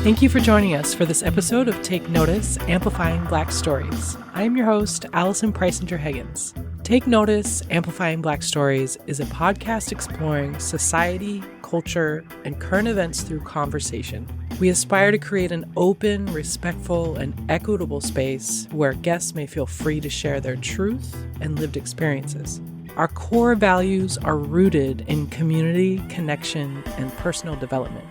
Thank you for joining us for this episode of Take Notice, Amplifying Black Stories. I am your host, Allison Preisinger-Heggins. Take Notice, Amplifying Black Stories is a podcast exploring society, culture, and current events through conversation. We aspire to create an open, respectful, and equitable space where guests may feel free to share their truth and lived experiences. Our core values are rooted in community, connection, and personal development.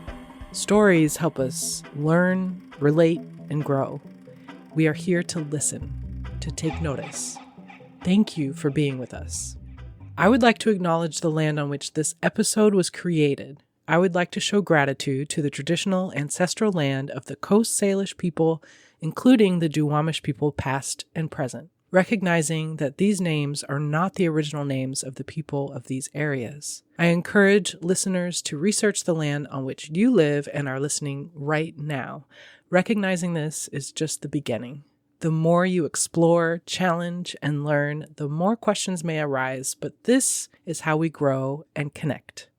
Stories help us learn, relate, and grow. We are here to listen, to take notice. Thank you for being with us. I would like to acknowledge the land on which this episode was created. I would like to show gratitude to the traditional ancestral land of the Coast Salish people, including the Duwamish people past and present, recognizing that these names are not the original names of the people of these areas. I encourage listeners to research the land on which you live and are listening right now. Recognizing this is just the beginning. The more you explore, challenge, and learn, the more questions may arise, but this is how we grow and connect.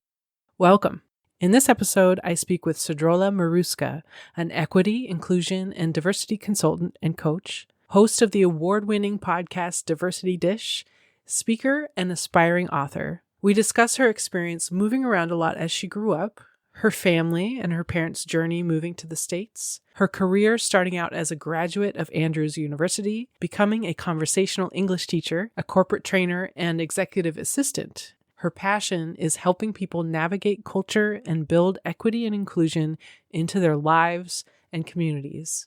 Welcome. In this episode, I speak with Sedruola Maruska, an equity, inclusion, and diversity consultant and coach, host of the award-winning podcast Diversity Dish, speaker, and aspiring author. We discuss her experience moving around a lot as she grew up, her family and her parents' journey moving to the States, her career starting out as a graduate of Andrews University, becoming a conversational English teacher, a corporate trainer, and executive assistant. Her passion is helping people navigate culture and build equity and inclusion into their lives and communities.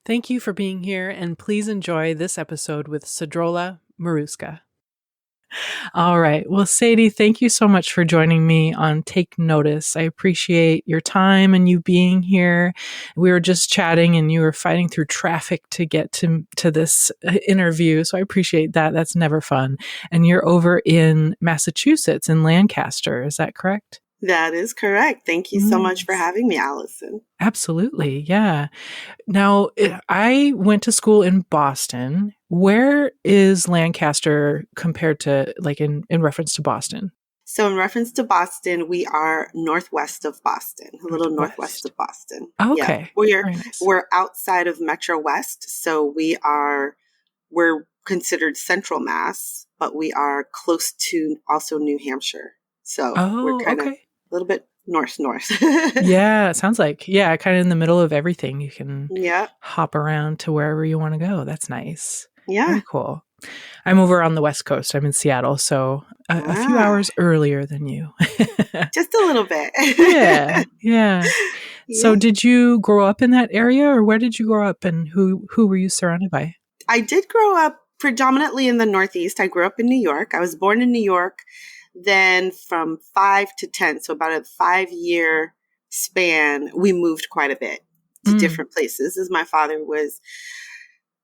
Thank you for being here, and please enjoy this episode with Sedrola Maruska. All right. Well, Sadie, thank you so much for joining me on Take Notice. I appreciate your time and you being here. We were just chatting and you were fighting through traffic to get to this interview, so I appreciate that. That's never fun. And you're over in Massachusetts, in Lancaster. Is that correct? That is correct. Thank you so much for having me, Allison. Absolutely. Yeah. Now, I went to school in Boston. Where is Lancaster compared to, like, in reference to Boston? So in reference to Boston, we are northwest of Boston, a little northwest of Boston. Okay. Yeah. We're outside of Metro West. So we're considered Central Mass, but we are close to also New Hampshire. So we're kind of a little bit north. Yeah, it sounds like, kind of in the middle of everything. You can hop around to wherever you want to go. That's nice. Yeah. Very cool. I'm over on the West Coast. I'm in Seattle, so a few hours earlier than you. Just a little bit. Yeah. So did you grow up in that area, or where did you grow up, and who were you surrounded by? I did grow up predominantly in the Northeast. I grew up in New York. I was born in New York. Then from 5 to 10, so about a 5-year span, we moved quite a bit to different places as my father was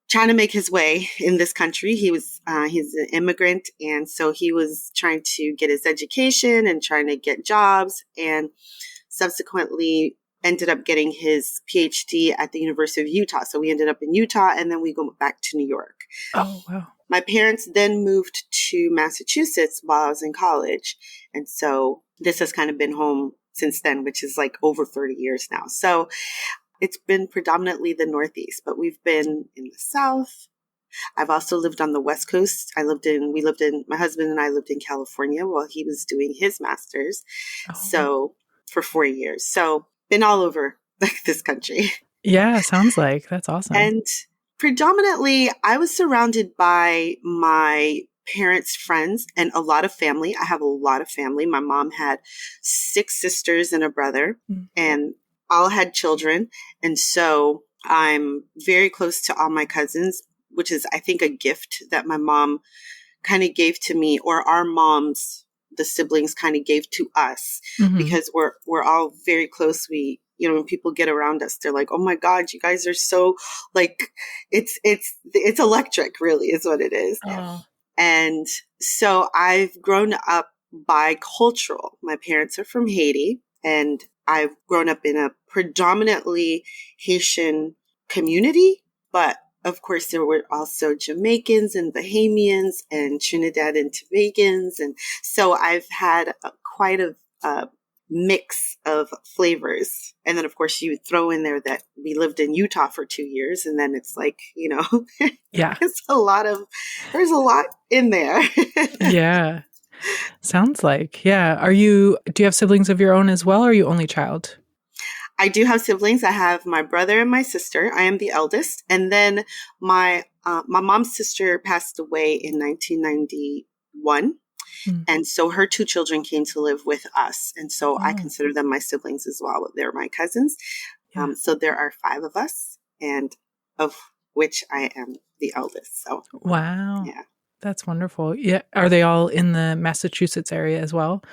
trying to make his way in this country. He's an immigrant, and so he was trying to get his education and trying to get jobs, and subsequently ended up getting his PhD at the University of Utah. So we ended up in Utah, and then we go back to New York. Oh, wow. My parents then moved to Massachusetts while I was in college. And so this has kind of been home since then, which is like over 30 years now. So it's been predominantly the Northeast, but we've been in the South. I've also lived on the West Coast. My husband and I lived in California while he was doing his master's. So for 4 years. So been all over this country. Yeah, sounds like. That's awesome. And predominantly, I was surrounded by my parents' friends and a lot of family. I have a lot of family. My mom had 6 sisters and a brother, and all had children. And so I'm very close to all my cousins, which is, I think, a gift that my mom kind of gave to me, or our moms, the siblings, kind of gave to us, because we're all very close. When people get around us, they're like, "Oh my God, you guys are so like," it's electric, really, is what it is. And so I've grown up bicultural. My parents are from Haiti, and I've grown up in a predominantly Haitian community, but of course, there were also Jamaicans and Bahamians and Trinidad and Tobagans. And so I've had quite a mix of flavors. And then, of course, you throw in there that we lived in Utah for 2 years. And then it's like, Yeah. there's a lot in there. Yeah. Sounds like, yeah. Do you have siblings of your own as well? Or are you only child? I do have siblings. I have my brother and my sister. I am the eldest. And then my mom's sister passed away in 1991. And so her 2 children came to live with us. And so I consider them my siblings as well. They're my cousins. Yeah. So there are 5 of us, and of which I am the eldest. So wow. Yeah. That's wonderful. Yeah. Are they all in the Massachusetts area as well?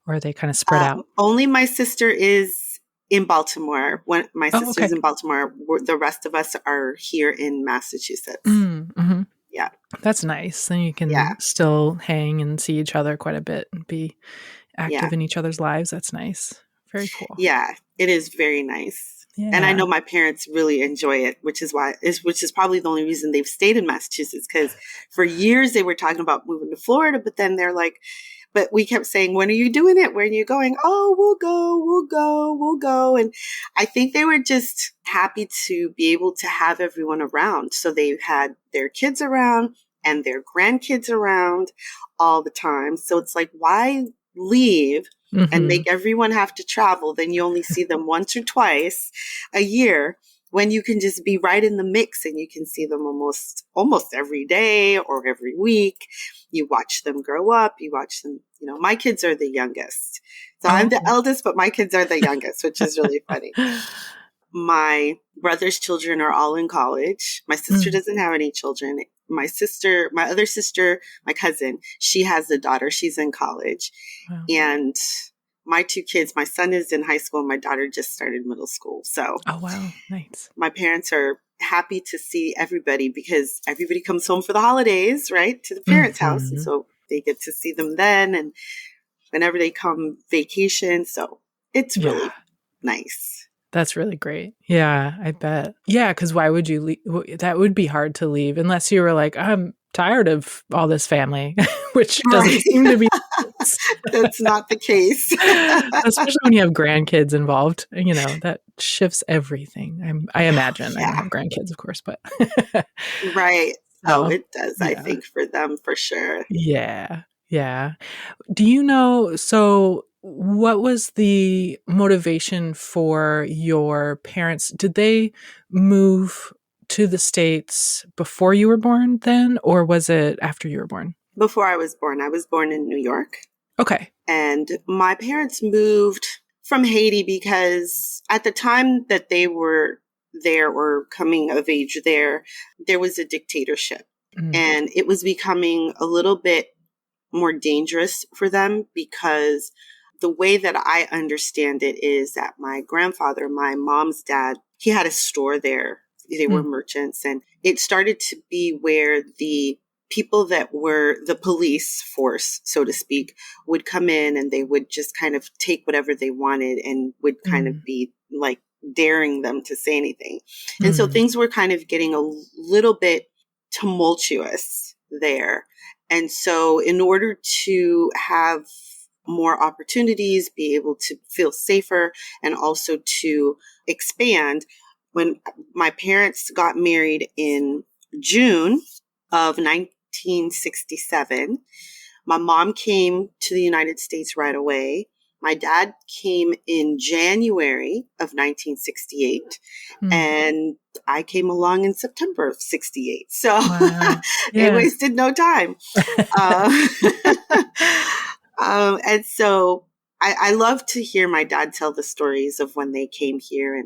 Or are they kind of spread out? Only my sister is in Baltimore. When my sister's okay. in Baltimore, the rest of us are here in Massachusetts. Mm-hmm. Yeah. That's nice. Then you can still hang and see each other quite a bit and be active in each other's lives. That's nice. Very cool. Yeah, it is very nice. Yeah. And I know my parents really enjoy it, which is probably the only reason they've stayed in Massachusetts, because for years they were talking about moving to Florida, but then they're like, but we kept saying, when are you doing it? When are you going? Oh, we'll go. And I think they were just happy to be able to have everyone around. So they've had their kids around and their grandkids around all the time. So it's like, why leave and make everyone have to travel? Then you only see them once or twice a year, when you can just be right in the mix and you can see them almost every day or every week. You watch them grow up. You watch them, my kids are the youngest. So I'm the eldest, but my kids are the youngest, which is really funny. My brother's children are all in college. My sister doesn't have any children. My other sister, my cousin, she has a daughter. She's in college. Wow. And my 2 kids, my son is in high school and my daughter just started middle school. So, oh, wow. Nice. My parents are happy to see everybody, because everybody comes home for the holidays, right, to the parents' house. And so they get to see them then, and whenever they come vacation. So it's really nice. That's really great. Yeah, I bet. Yeah, because why would you leave? That would be hard to leave unless you were like, I'm tired of all this family, which doesn't seem to be. That's not the case. Especially when you have grandkids involved, that shifts everything. I imagine. I don't have grandkids, of course, but. Right. So, it does, I think, for them, for sure. Yeah. Yeah. Do you know, so what was the motivation for your parents? Did they move to the States before you were born then, or was it after you were born? Before I was born. I was born in New York. Okay. And my parents moved from Haiti because at the time that they were there, or coming of age there was a dictatorship. And it was becoming a little bit more dangerous for them, because the way that I understand it is that my grandfather, my mom's dad, he had a store there. They were merchants, and it started to be where the people that were the police force, so to speak, would come in and they would just kind of take whatever they wanted and would kind of be like daring them to say anything. And so things were kind of getting a little bit tumultuous there. And so in order to have more opportunities, be able to feel safer, and also to expand, when my parents got married in June of 1967, my mom came to the United States right away. My dad came in January of 1968, and I came along in September of 68. So they wasted no time. And so I love to hear my dad tell the stories of when they came here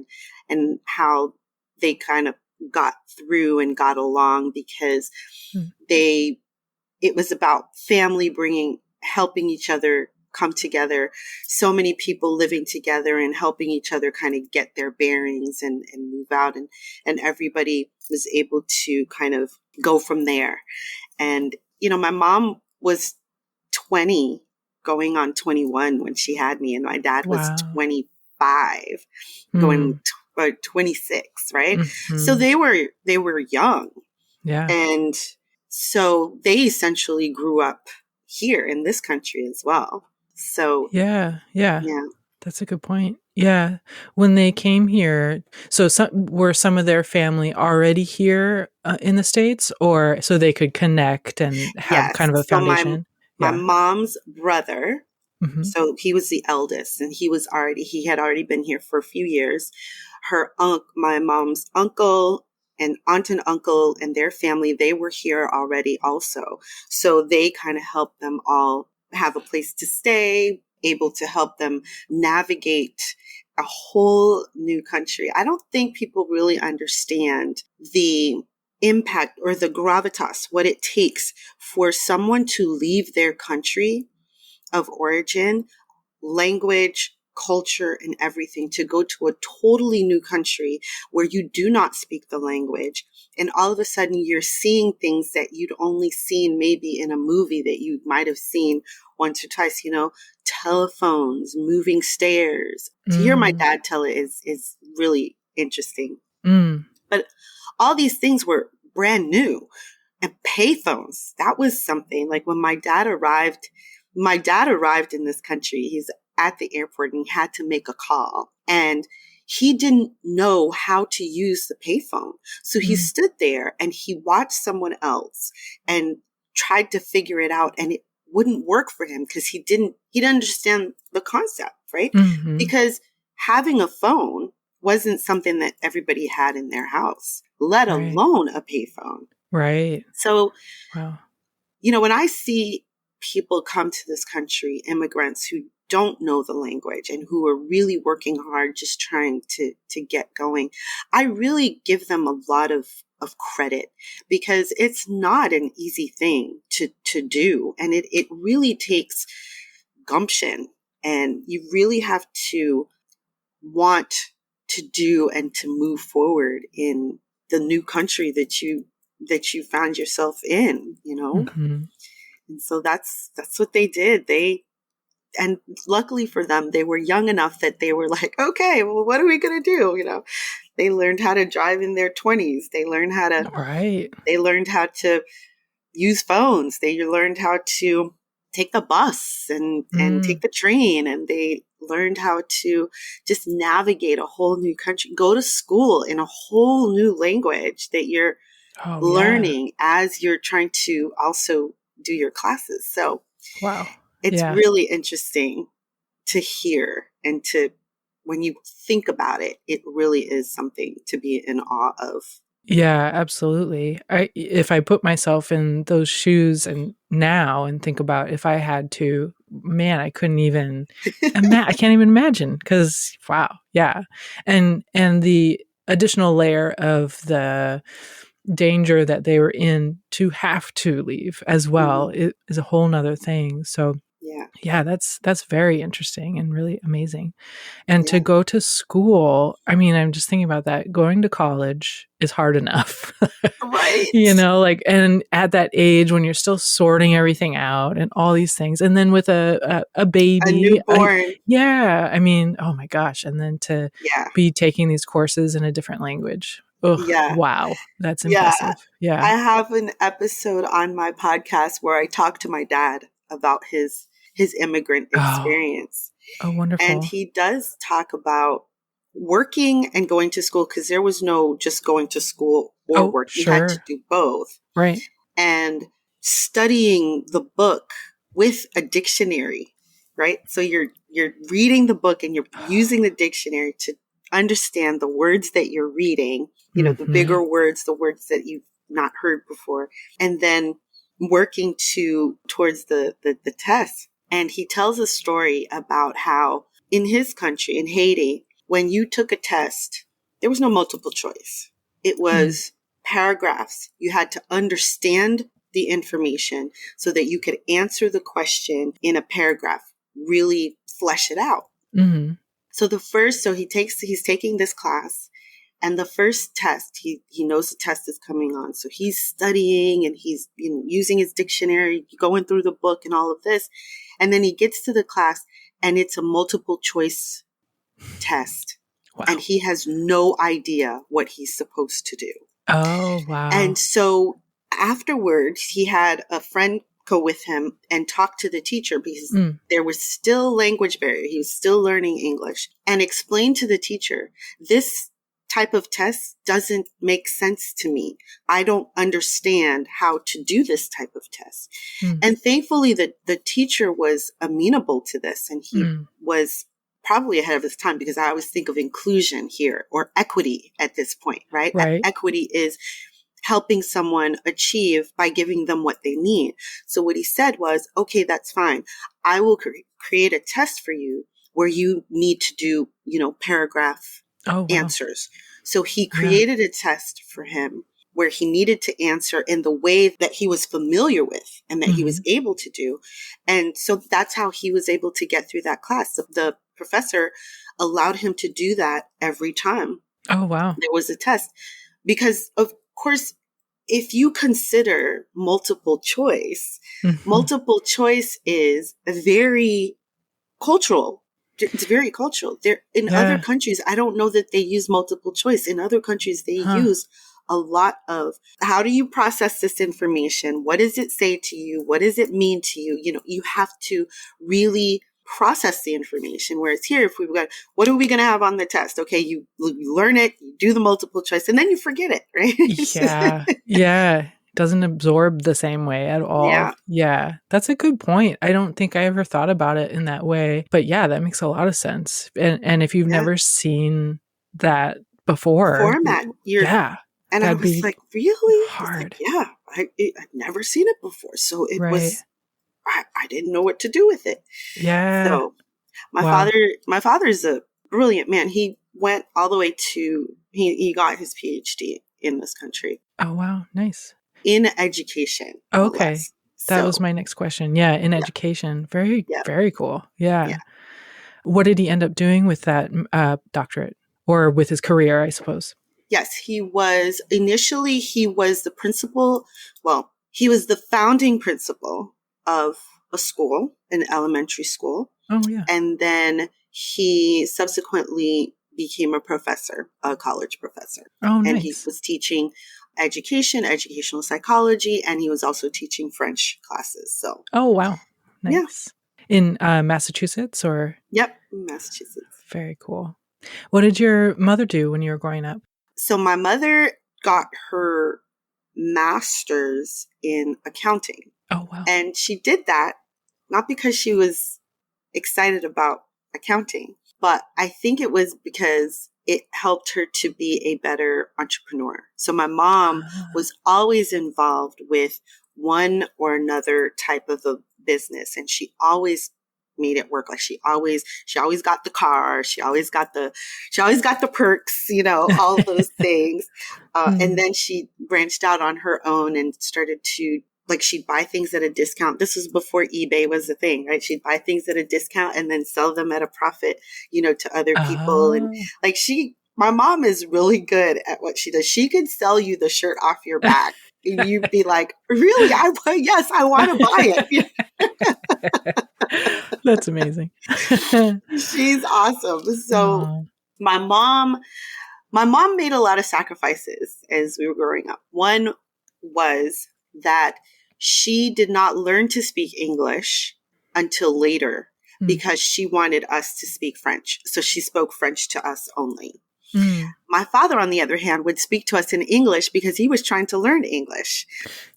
and how they kind of got through and got along, because it was about family helping each other come together. So many people living together and helping each other kind of get their bearings and move out. And everybody was able to kind of go from there. And, my mom was 20 going on 21 when she had me. And my dad was 25 going 26. Right. So they were young. Yeah. And so they essentially grew up here in this country as well. So yeah. That's a good point. Yeah. When they came here, so were some of their family already here in the States, or so they could connect and have Yes. kind of a So foundation? my Yeah. mom's brother, Mm-hmm. so he was the eldest, and he had already been here for a few years. My mom's uncle and aunt and uncle and their family, they were here already also. So they kind of helped them all have a place to stay, able to help them navigate a whole new country. I don't think people really understand the impact or the gravitas, what it takes for someone to leave their country of origin, language, culture, and everything, to go to a totally new country where you do not speak the language. And all of a sudden you're seeing things that you'd only seen maybe in a movie that you might have seen once or twice, telephones, moving stairs. To hear my dad tell it is really interesting. But all these things were brand new. And payphones, that was something. Like when my dad arrived in this country. He's at the airport and he had to make a call. And he didn't know how to use the payphone. So he stood there and he watched someone else and tried to figure it out. And it wouldn't work for him because he didn't understand the concept, right? Mm-hmm. Because having a phone wasn't something that everybody had in their house, let alone a payphone. Right. So, wow. When I see people come to this country, immigrants who don't know the language and who are really working hard, just trying to get going, I really give them a lot of credit, because it's not an easy thing to do. And it really takes gumption, and you really have to want to do and to move forward in the new country that you found yourself in, Mm-hmm. And so that's what they did. And luckily for them, they were young enough that they were like, okay, well, what are we going to do? They learned how to drive in their 20s. They learned how to use phones. They learned how to take the bus and take the train, and they learned how to just navigate a whole new country, go to school in a whole new language that you're learning as you're trying to also do your classes. So wow, it's really interesting to hear, and when you think about it, it really is something to be in awe of. Yeah, absolutely. If I put myself in those shoes and think about if I had to, man, I couldn't even I can't even imagine, because wow. Yeah. And the additional layer of the danger that they were in to have to leave as well is a whole nother thing. So yeah, that's very interesting and really amazing. And to go to school, I mean, I'm just thinking about that. Going to college is hard enough. Right. And at that age when you're still sorting everything out and all these things. And then with a baby. A newborn. I mean, oh my gosh. And then to be taking these courses in a different language. Ugh, wow. That's impressive. Yeah. I have an episode on my podcast where I talk to my dad about his immigrant experience. Oh, wonderful. And he does talk about working and going to school, because there was no just going to school or work. You had to do both. Right. And studying the book with a dictionary, right? So you're reading the book and you're using the dictionary to understand the words that you're reading, the bigger words, the words that you've not heard before, and then working towards the test. And he tells a story about how in his country, in Haiti, when you took a test, there was no multiple choice. It was paragraphs. You had to understand the information so that you could answer the question in a paragraph, really flesh it out. Mm-hmm. So he's taking this class, and the first test, he knows the test is coming on. So he's studying and he's using his dictionary, going through the book and all of this. And then he gets to the class and it's a multiple choice test. Wow. And he has no idea what he's supposed to do. Oh, wow. And so afterwards, he had a friend go with him and talk to the teacher because there was still language barrier. He was still learning English, and explain to the teacher, this type of test doesn't make sense to me. I don't understand how to do this type of test. And thankfully the teacher was amenable to this, and he was probably ahead of his time, because I always think of inclusion here, or equity at this point, right? Right. Equity is helping someone achieve by giving them what they need. So what he said was, okay, that's fine. I will create a test for you where you need to do, paragraph answers. So he created a test for him where he needed to answer in the way that he was familiar with and that he was able to do. And so that's how he was able to get through that class. The professor allowed him to do that every time. Oh, wow. There was a test. Because, of course, if you consider multiple choice is very cultural. It's very cultural. There in other countries, I don't know that they use multiple choice. In other countries, they use a lot of, how do you process this information? What does it say to you? What does it mean to you? You have to really process the information. Whereas here, if we've got, what are we going to have on the test? Okay, you learn it, you do the multiple choice, and then you forget it, right? Yeah. Doesn't absorb the same way at all. Yeah. That's a good point. I don't think I ever thought about it in that way. But yeah, that makes a lot of sense. And if you've never seen that before. Format. And I was like, really? Hard. I've never seen it before. So it was, I didn't know what to do with it. Yeah. So my father's a brilliant man. He went all the way to, he got his PhD in this country. Oh, wow. Nice. In education. Okay. That was my next question. Yeah. In education. Very, very cool. Yeah. What did he end up doing with that doctorate, or with his career, I suppose? Yes, he was the principal. Well, he was the founding principal of a school, an elementary school. Oh, yeah. And then he subsequently became a professor, a college professor. Oh, nice. And he was teaching educational psychology, and he was also teaching French classes. So. Oh, wow. Nice. Yeah. In Massachusetts, or? Yep, Massachusetts. Very cool. What did your mother do when you were growing up? So my mother got her master's in accounting. Oh, wow. And she did that not because she was excited about accounting, but I think it was because it helped her to be a better entrepreneur. So my mom was always involved with one or another type of a business, and she always made it work. Like she always got the car. She always got the perks, all those things. And then she branched out on her own and started to, like, she'd buy things at a discount. This was before eBay was a thing, right? She'd buy things at a discount and then sell them at a profit, to other people. And like my mom is really good at what she does. She could sell you the shirt off your back. And you'd be like, really? Yes, I want to buy it. That's amazing. She's awesome. So my mom made a lot of sacrifices as we were growing up. One was that she did not learn to speak English until later because she wanted us to speak French. So she spoke French to us only. My father, on the other hand, would speak to us in English because he was trying to learn English.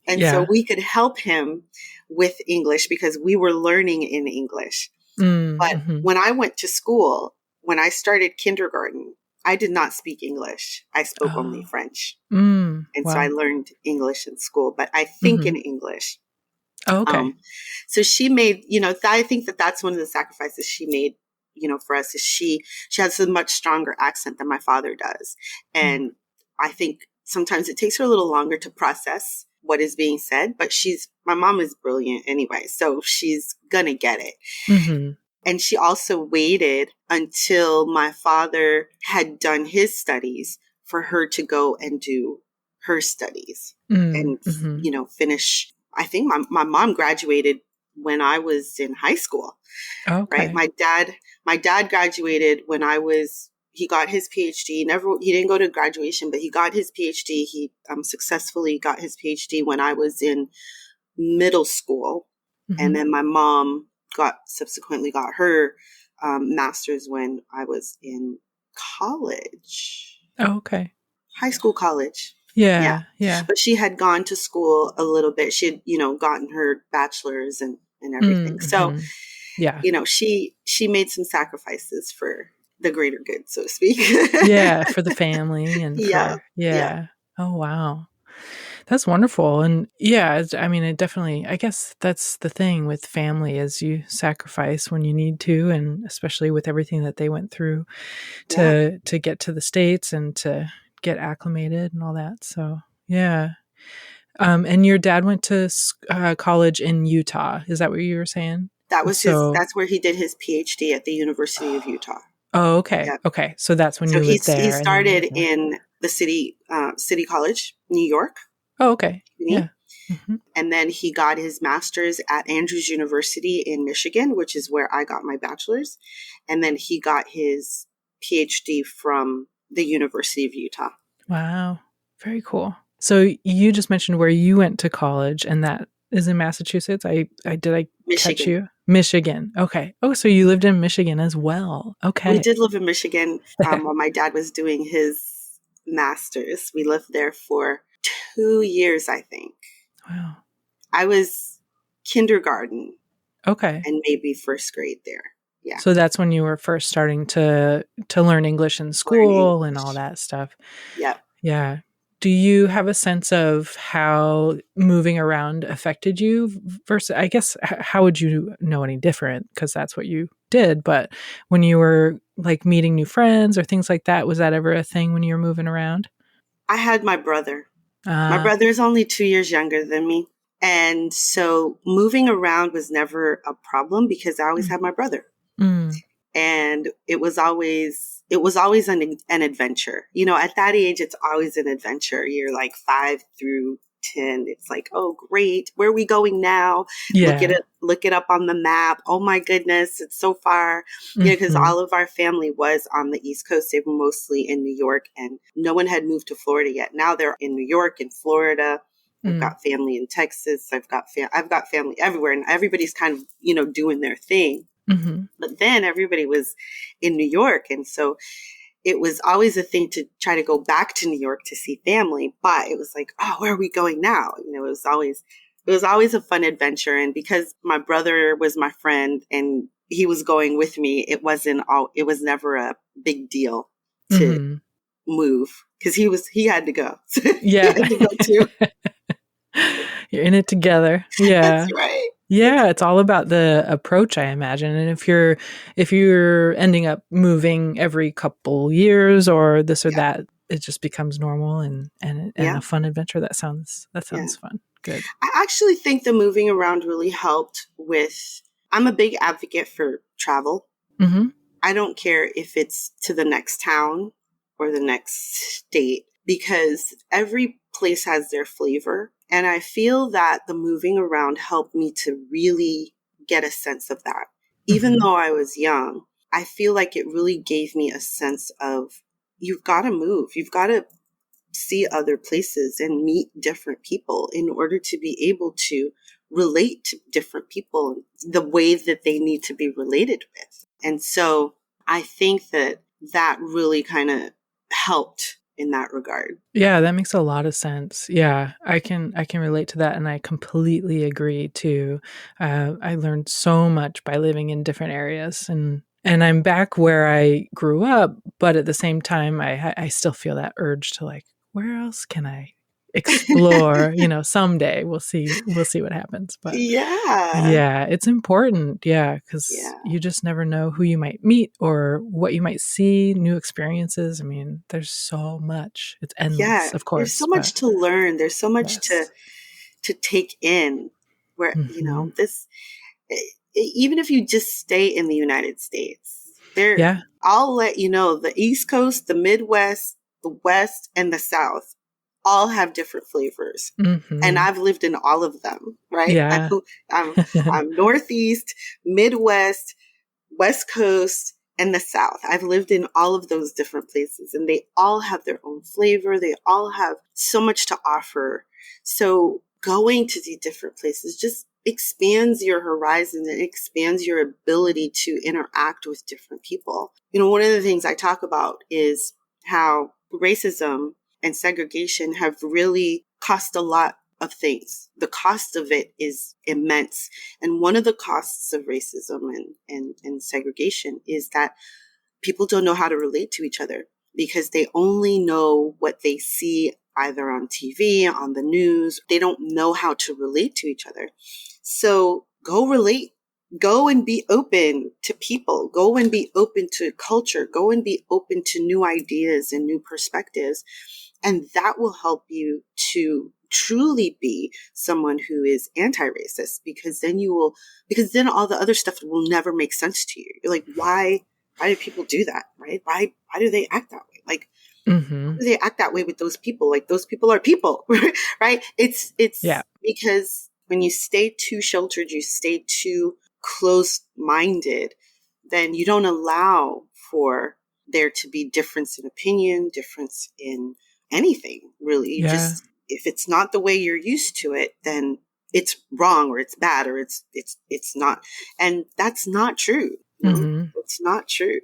And so we could help him with English because we were learning in English. But when I went to school, when I started kindergarten, I did not speak English. I spoke only French. And so I learned English in school, but I think in English. Oh, okay. So she made, I think that's one of the sacrifices she made, for us, is she has a much stronger accent than my father does. And I think sometimes it takes her a little longer to process what is being said, but my mom is brilliant anyway, so she's gonna get it. And she also waited until my father had done his studies for her to go and do her studies and, finish. I think my mom graduated when I was in high school. Okay. Right. My dad graduated when he got his PhD. He didn't go to graduation, but he got his PhD. He successfully got his PhD when I was in middle school. And then my mom subsequently got her master's when I was in college. Oh, okay. High school, college. Yeah. Yeah. But she had gone to school a little bit. She had, gotten her bachelor's and everything. So, yeah, she made some sacrifices for the greater good, so to speak. yeah, for the family and yeah. Oh, wow. That's wonderful. And yeah, I mean, it definitely, I guess that's the thing with family is you sacrifice when you need to, and especially with everything that they went through to get to the States and to get acclimated and all that. So, yeah. And your dad went to college in Utah. Is that what you were saying? That's where he did his PhD at the University of Utah. Oh, okay. Yep. Okay. So that's when you lived there. He started in the City College, New York. Oh, okay. Yeah. And then he got his master's at Andrews University in Michigan, which is where I got my bachelor's. And then he got his PhD from the University of Utah. Wow. Very cool. So you just mentioned where you went to college, and that is in Massachusetts. Michigan. Catch you? Michigan. Okay. Oh, so you lived in Michigan as well. Okay. We did live in Michigan while my dad was doing his master's. We lived there for 2 years, I think. Wow. I was kindergarten. Okay. And maybe first grade there. Yeah. So that's when you were first starting to learn English in school and all that stuff. Yep. Yeah. Do you have a sense of how moving around affected you versus, I guess, how would you know any different? Because that's what you did. But when you were like meeting new friends or things like that, was that ever a thing when you were moving around? I had my brother. My brother is only 2 years younger than me. And so moving around was never a problem because I always had my brother. And it was always an adventure. At that age, it's always an adventure. You're like 5 through 10. It's like, oh, great. Where are we going now? Yeah. Look it up on the map. Oh my goodness. It's so far. Because all of our family was on the East Coast. They were mostly in New York and no one had moved to Florida yet. Now they're in New York and Florida. I've got family in Texas. I've got family everywhere, and everybody's kind of, doing their thing. But then everybody was in New York. And so it was always a thing to try to go back to New York to see family. But it was like, oh, where are we going now? It was always a fun adventure. And because my brother was my friend and he was going with me, it was never a big deal to move because he had to go. Yeah. He had to go too. You're in it together. Yeah. That's right. Yeah, it's all about the approach, I imagine. And if you're ending up moving every couple years or this or that, it just becomes normal and a fun adventure. That sounds fun. Good. I actually think the moving around really helped with. I'm a big advocate for travel. I don't care if it's to the next town or the next state because every place has their flavor. And I feel that the moving around helped me to really get a sense of that. Even though I was young, I feel like it really gave me a sense of you've got to move. You've got to see other places and meet different people in order to be able to relate to different people the way that they need to be related with. And so I think that really kind of helped in that regard. Yeah, that makes a lot of sense. Yeah, I can relate to that, and I completely agree too. I learned so much by living in different areas, and I'm back where I grew up, but at the same time, I still feel that urge to like, where else can I explore? Someday we'll see what happens. But yeah, it's important. Yeah, because you just never know who you might meet or what you might see, new experiences. I mean, there's so much. It's endless, of course. There's so much to learn. There's so much to take in. Where this, even if you just stay in the United States, I'll let you know the East Coast, the Midwest, the West, and the South all have different flavors. And I've lived in all of them, right? Yeah. I'm Northeast, Midwest, West Coast, and the South. I've lived in all of those different places and they all have their own flavor. They all have so much to offer. So going to these different places just expands your horizon and expands your ability to interact with different people. One of the things I talk about is how racism and segregation have really cost a lot of things. The cost of it is immense. And one of the costs of racism and segregation is that people don't know how to relate to each other because they only know what they see either on TV, on the news. They don't know how to relate to each other. So go relate. Go and be open to people. Go and be open to culture. Go and be open to new ideas and new perspectives. And that will help you to truly be someone who is anti-racist, because then all the other stuff will never make sense to you. You're like, why do people do that? Right? Why do they act that way? Like, why do they act that way with those people? Like, those people are people, right? It's because when you stay too sheltered, you stay too close-minded, then you don't allow for there to be difference in opinion, difference in anything, really. You just, if it's not the way you're used to it, then it's wrong or it's bad or it's not. And that's not true. It's not true.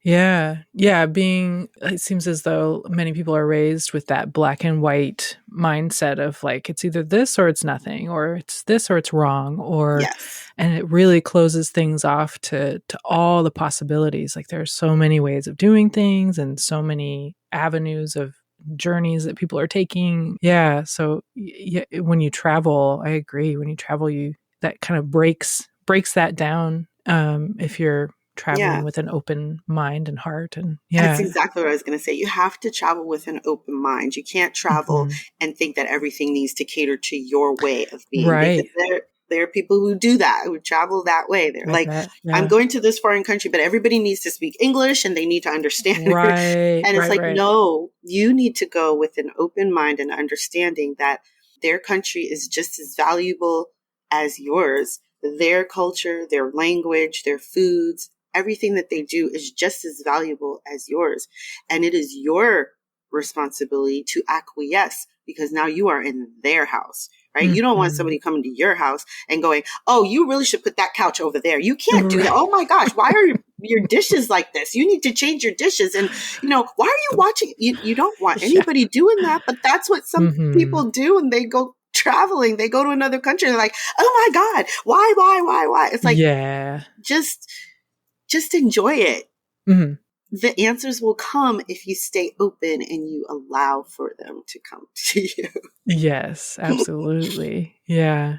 Yeah. It seems as though many people are raised with that black and white mindset of like, it's either this or it's nothing, or it's this or it's wrong, and it really closes things off to all the possibilities. Like, there are so many ways of doing things and so many avenues of journeys that people are taking. Yeah. So when you travel, I agree. When you travel, that kind of breaks that down. If you're traveling with an open mind and heart. And that's exactly what I was going to say. You have to travel with an open mind. You can't travel and think that everything needs to cater to your way of being. Right. Because there are people who do that, who travel that way. They're I'm going to this foreign country, but everybody needs to speak English and they need to understand. Right. And it's no, you need to go with an open mind and understanding that their country is just as valuable as yours. Their culture, their language, their foods, everything that they do is just as valuable as yours. And it is your responsibility to acquiesce, because now you are in their house, right? You don't want somebody coming to your house and going, oh, you really should put that couch over there. You can't do that. Oh my gosh, why are your dishes like this? You need to change your dishes. And, why are you watching? You don't want anybody doing that, but that's what some people do. And they go traveling, they go to another country. They're like, oh my God, why? It's like, just enjoy it. The answers will come if you stay open and you allow for them to come to you. Yes, absolutely. Yeah.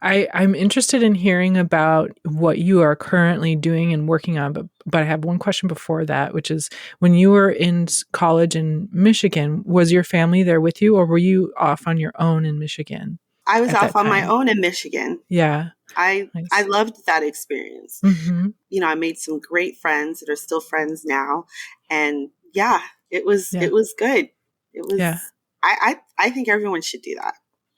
I'm interested in hearing about what you are currently doing and working on, but I have one question before that, which is, when you were in college in Michigan, was your family there with you, or were you off on your own in Michigan? I was off on my own in Michigan. Yeah. I loved that experience. I made some great friends that are still friends now. And it was good. It was, I think everyone should do that.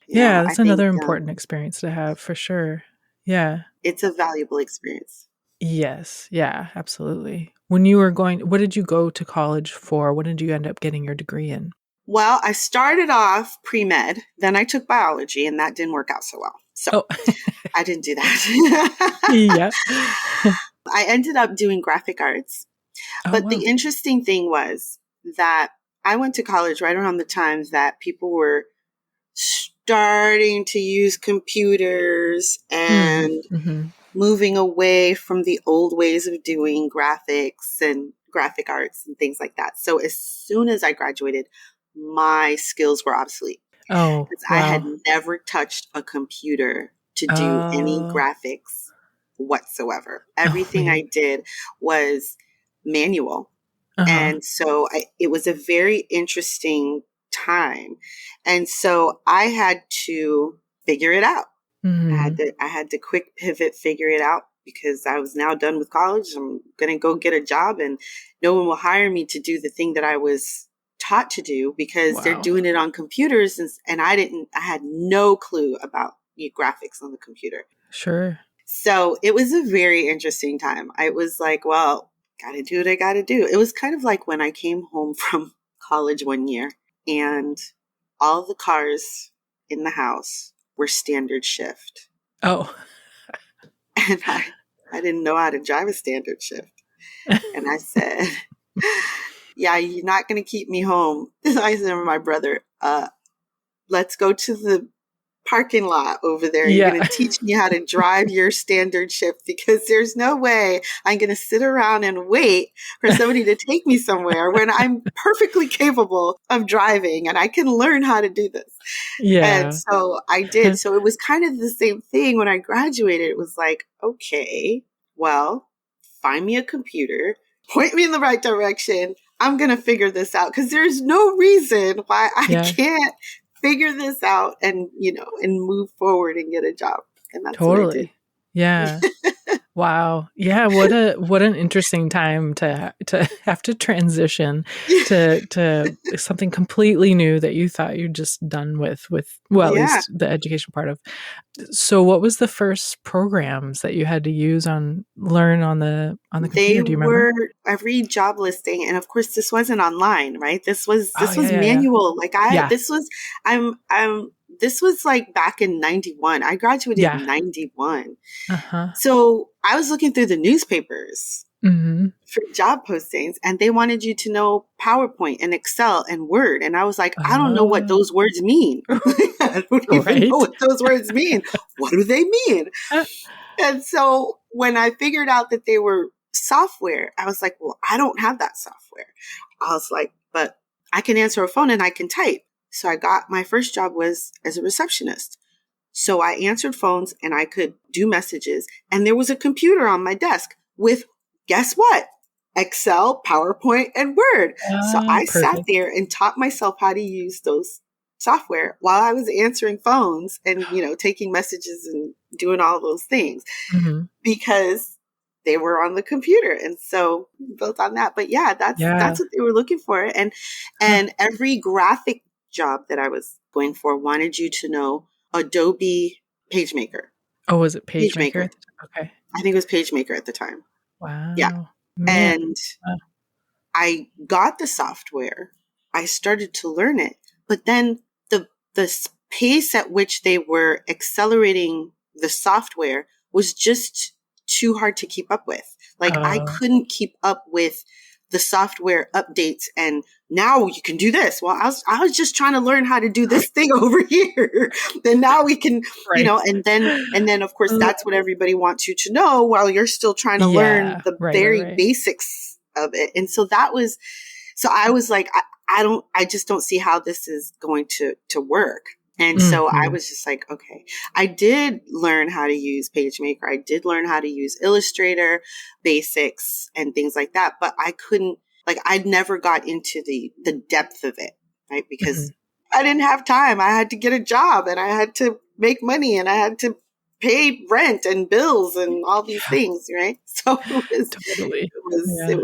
That's another important experience to have, for sure. Yeah. It's a valuable experience. Yes. Yeah, absolutely. When you were what did you go to college for? What did you end up getting your degree in? Well, I started off pre-med, then I took biology, and that didn't work out so well. So I didn't do that. I ended up doing graphic arts. But the interesting thing was that I went to college right around the time that people were starting to use computers and moving away from the old ways of doing graphics and graphic arts and things like that. So as soon as I graduated, my skills were obsolete. I had never touched a computer to do any graphics whatsoever. Everything I did was manual. And so it was a very interesting time. And so I had to figure it out. I had to quick pivot, figure it out, because I was now done with college. I'm going to go get a job, and no one will hire me to do the thing that I was taught to do, because they're doing it on computers. And I had no clue about graphics on the computer. Sure. So it was a very interesting time. I was like, well, got to do what I got to do. It was kind of like when I came home from college one year and all the cars in the house were standard shift. Oh. And I didn't know how to drive a standard shift. And I said, yeah, you're not going to keep me home. I said to my brother, let's go to the parking lot over there. You're going to teach me how to drive your standard shift, because there's no way I'm going to sit around and wait for somebody to take me somewhere when I'm perfectly capable of driving and I can learn how to do this. Yeah. And so I did. So it was kind of the same thing when I graduated. It was like, okay, well, find me a computer, point me in the right direction. I'm going to figure this out, because there's no reason why I can't figure this out and, and move forward and get a job. And that's what I did. Yeah. Wow. Yeah. What an interesting time to have to transition to something completely new that you thought you'd just done with, well, at least the education part of. So what was the first programs that you had to learn on the computer? Do you remember? Every job listing. And of course this wasn't online, right? This was manual. This was like back in 91. I graduated in 91. So I was looking through the newspapers for job postings, and they wanted you to know PowerPoint and Excel and Word. And I was like, I don't know what those words mean. I don't even know what those words mean. What do they mean? And so when I figured out that they were software, I was like, well, I don't have that software. I was like, but I can answer a phone and I can type. So my first job was as a receptionist. So I answered phones and I could do messages, and there was a computer on my desk with, guess what? Excel, PowerPoint, and Word. So I sat there and taught myself how to use those software while I was answering phones and, taking messages and doing all those things because they were on the computer. And so built on that. But that's what they were looking for. And every graphic job that I was going for wanted you to know Adobe PageMaker. Oh, was it PageMaker? Okay. I think it was PageMaker at the time. Wow. Yeah. Man. And I got the software. I started to learn it. But then the pace at which they were accelerating the software was just too hard to keep up with. I couldn't keep up with the software updates, and now you can do this. Well, I was just trying to learn how to do this thing over here. Then now we can, and then of course that's what everybody wants you to know while you're still trying to learn the very basics of it. And so I was like, I just don't see how this is going to work. And so I was just like, okay, I did learn how to use PageMaker. I did learn how to use Illustrator basics and things like that. But I couldn't, I'd never got into the depth of it, right? Because I didn't have time. I had to get a job and I had to make money and I had to pay rent and bills and all these things, right? So it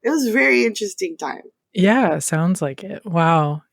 was a very interesting time. Yeah, sounds like it. Wow.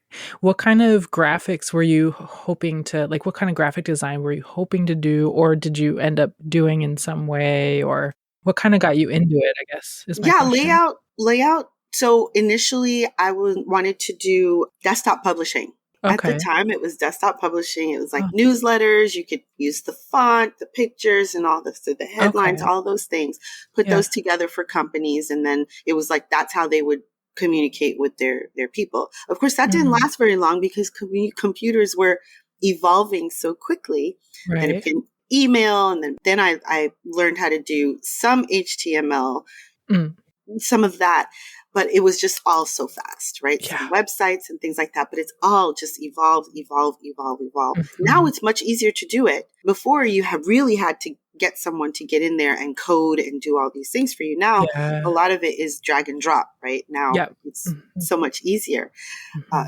What kind of graphics were you hoping to, what kind of graphic design were you hoping to do, or did you end up doing in some way, or what kind of got you into it, I guess, is my question. Layout. So initially I wanted to do desktop publishing. Okay. At the time it was desktop publishing. It was newsletters. You could use the font, the pictures, and all this, the headlines, all those things, put those together for companies. And then it was that's how they would communicate with their people. Of course, that didn't last very long because computers were evolving so quickly. Right. And it can email. And then I learned how to do some HTML, some of that, but it was just all so fast, right? Yeah. Some websites and things like that, but it's all just evolved. Now it's much easier to do it. Before, you have really had to get someone to get in there and code and do all these things for you. Now, a lot of it is drag and drop, right? Now it's so much easier.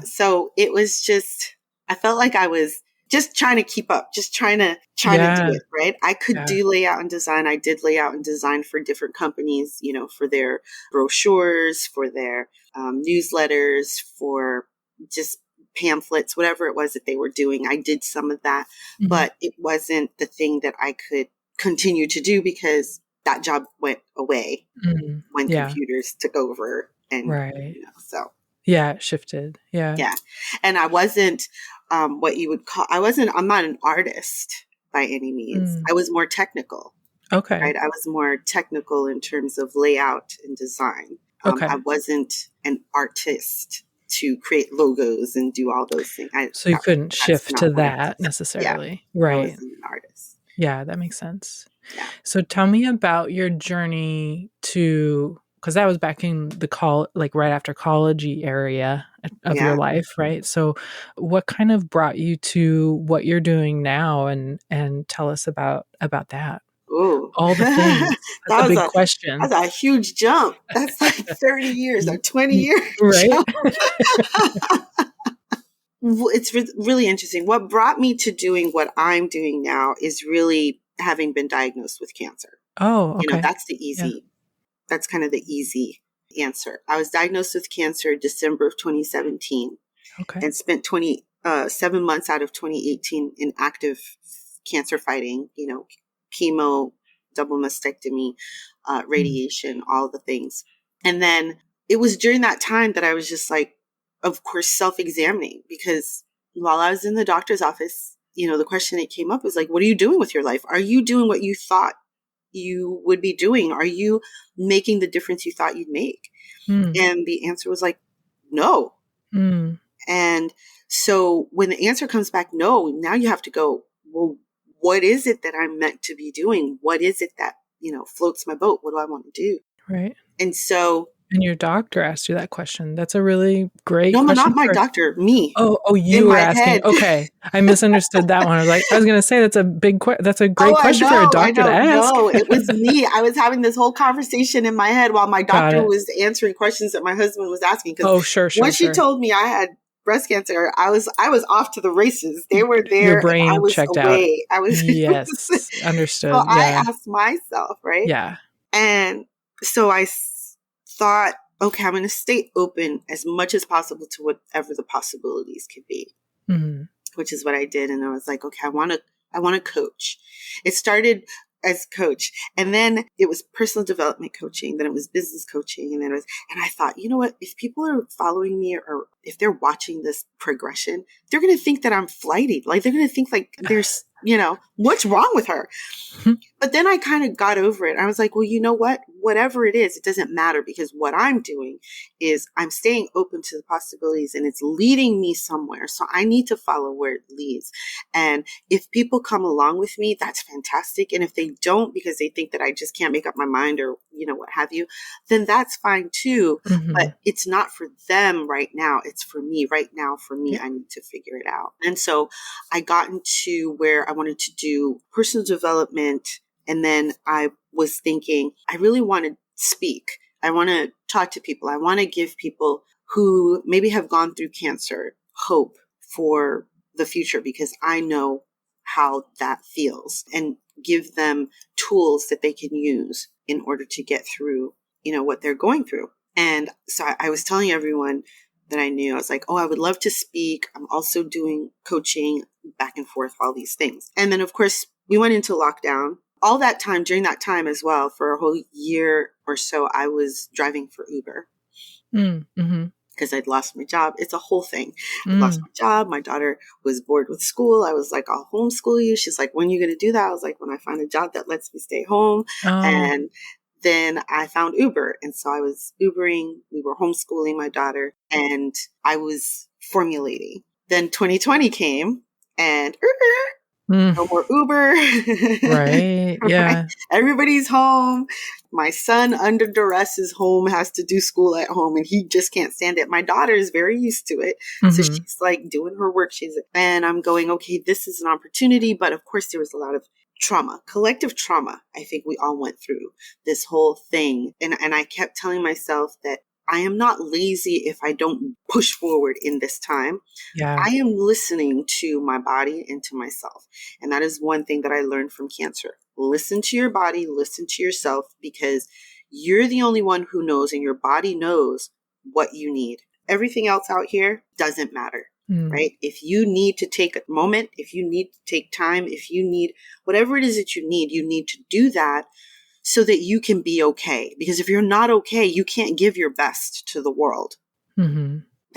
So it was just, I felt like I was just trying to keep up, just trying to do it, right? I could do layout and design. I did layout and design for different companies, for their brochures, for their newsletters, for just pamphlets, whatever it was that they were doing. I did some of that, but it wasn't the thing that I could continue to do because that job went away when computers took over and so. Yeah, it shifted. Yeah. Yeah. And I wasn't what you would call, I'm not an artist by any means. I was more technical. Okay. Right. I was more technical in terms of layout and design. Okay. I wasn't an artist to create logos and do all those things. So you couldn't shift to that necessarily. Yeah, right. I wasn't an artist. Yeah, that makes sense. Yeah. So tell me about your journey to, because that was back in the like right after college-y area of your life, right? So what kind of brought you to what you're doing now, and tell us about that. Ooh. All the things. That's a big question. That's a huge jump. That's like 30 years or 20 years. Right. It's really interesting. What brought me to doing what I'm doing now is really having been diagnosed with cancer. Oh, okay. You know, that's the easy, that's kind of the easy answer. I was diagnosed with cancer December of 2017. Okay. And spent 7 months out of 2018 in active cancer fighting, you know, chemo, double mastectomy, radiation, all the things. And then it was during that time that I was just like, of course, self-examining, because while I was in the doctor's office, you know, the question that came up was like, what are you doing with your life? Are you doing what you thought you would be doing? Are you making the difference you thought you'd make? And the answer was like, no. And so when the answer comes back, no, now you have to go, well, what is it that I'm meant to be doing? What is it that, you know, floats my boat? What do I want to do? Right. And so. And your doctor asked you that question. That's a really great question. No, not my doctor, me. Oh, you were asking. Head. Okay. I misunderstood that one. I was going to say that's a great question for a doctor to ask. No, it was me. I was having this whole conversation in my head while my doctor was answering questions that my husband was asking. Oh, sure. When she told me I had breast cancer, I was off to the races. They were there. Your brain and I was checked away. out. I was understood. So I asked myself, right? Yeah. And so I thought, okay, I'm going to stay open as much as possible to whatever the possibilities could be, which is what I did. And I was like, okay, I want to coach. It started as coach, and then it was personal development coaching. Then it was business coaching. And and I thought, you know what, if people are following me or if they're watching this progression, they're going to think that I'm flighty. Like they're going to think like there's, you know, what's wrong with her? But then I kind of got over it. I was like, well, you know what? Whatever it is, it doesn't matter, because what I'm doing is I'm staying open to the possibilities, and it's leading me somewhere. So I need to follow where it leads. And if people come along with me, that's fantastic. And if they don't, because they think that I just can't make up my mind or, you know, what have you, then that's fine too. But it's not for them right now. It's for me right now. For me, I need to figure it out. And so I got into where I wanted to do personal development. And then I was thinking, I really want to speak. I want to talk to people. I want to give people who maybe have gone through cancer hope for the future, because I know how that feels, and give them tools that they can use in order to get through, you know, what they're going through. And so I was telling everyone that I knew, I was like, oh, I would love to speak. I'm also doing coaching, back and forth, all these things. And then, of course, we went into lockdown. All that time, during that time as well, for a whole year or so, I was driving for Uber because I'd lost my job. It's a whole thing. I lost my job. My daughter was bored with school. I was like, I'll homeschool you. She's like, when are you going to do that? I was like, when I find a job that lets me stay home. And then I found Uber. And so I was Ubering. We were homeschooling my daughter, and I was formulating. Then 2020 came, and no more Uber. Right. Yeah. Right? Everybody's home. My son, under duress, is home, has to do school at home, and he just can't stand it. My daughter is very used to it. So she's like doing her work. And I'm going, okay, this is an opportunity. But of course, there was a lot of trauma, collective trauma. I think we all went through this whole thing. And I kept telling myself that I am not lazy if I don't push forward in this time. Yeah. I am listening to my body and to myself. And that is one thing that I learned from cancer. Listen to your body, listen to yourself, because you're the only one who knows, and your body knows what you need. Everything else out here doesn't matter, right? If you need to take a moment, if you need to take time, if you need whatever it is that you need to do that, so that you can be okay. Because if you're not okay, you can't give your best to the world.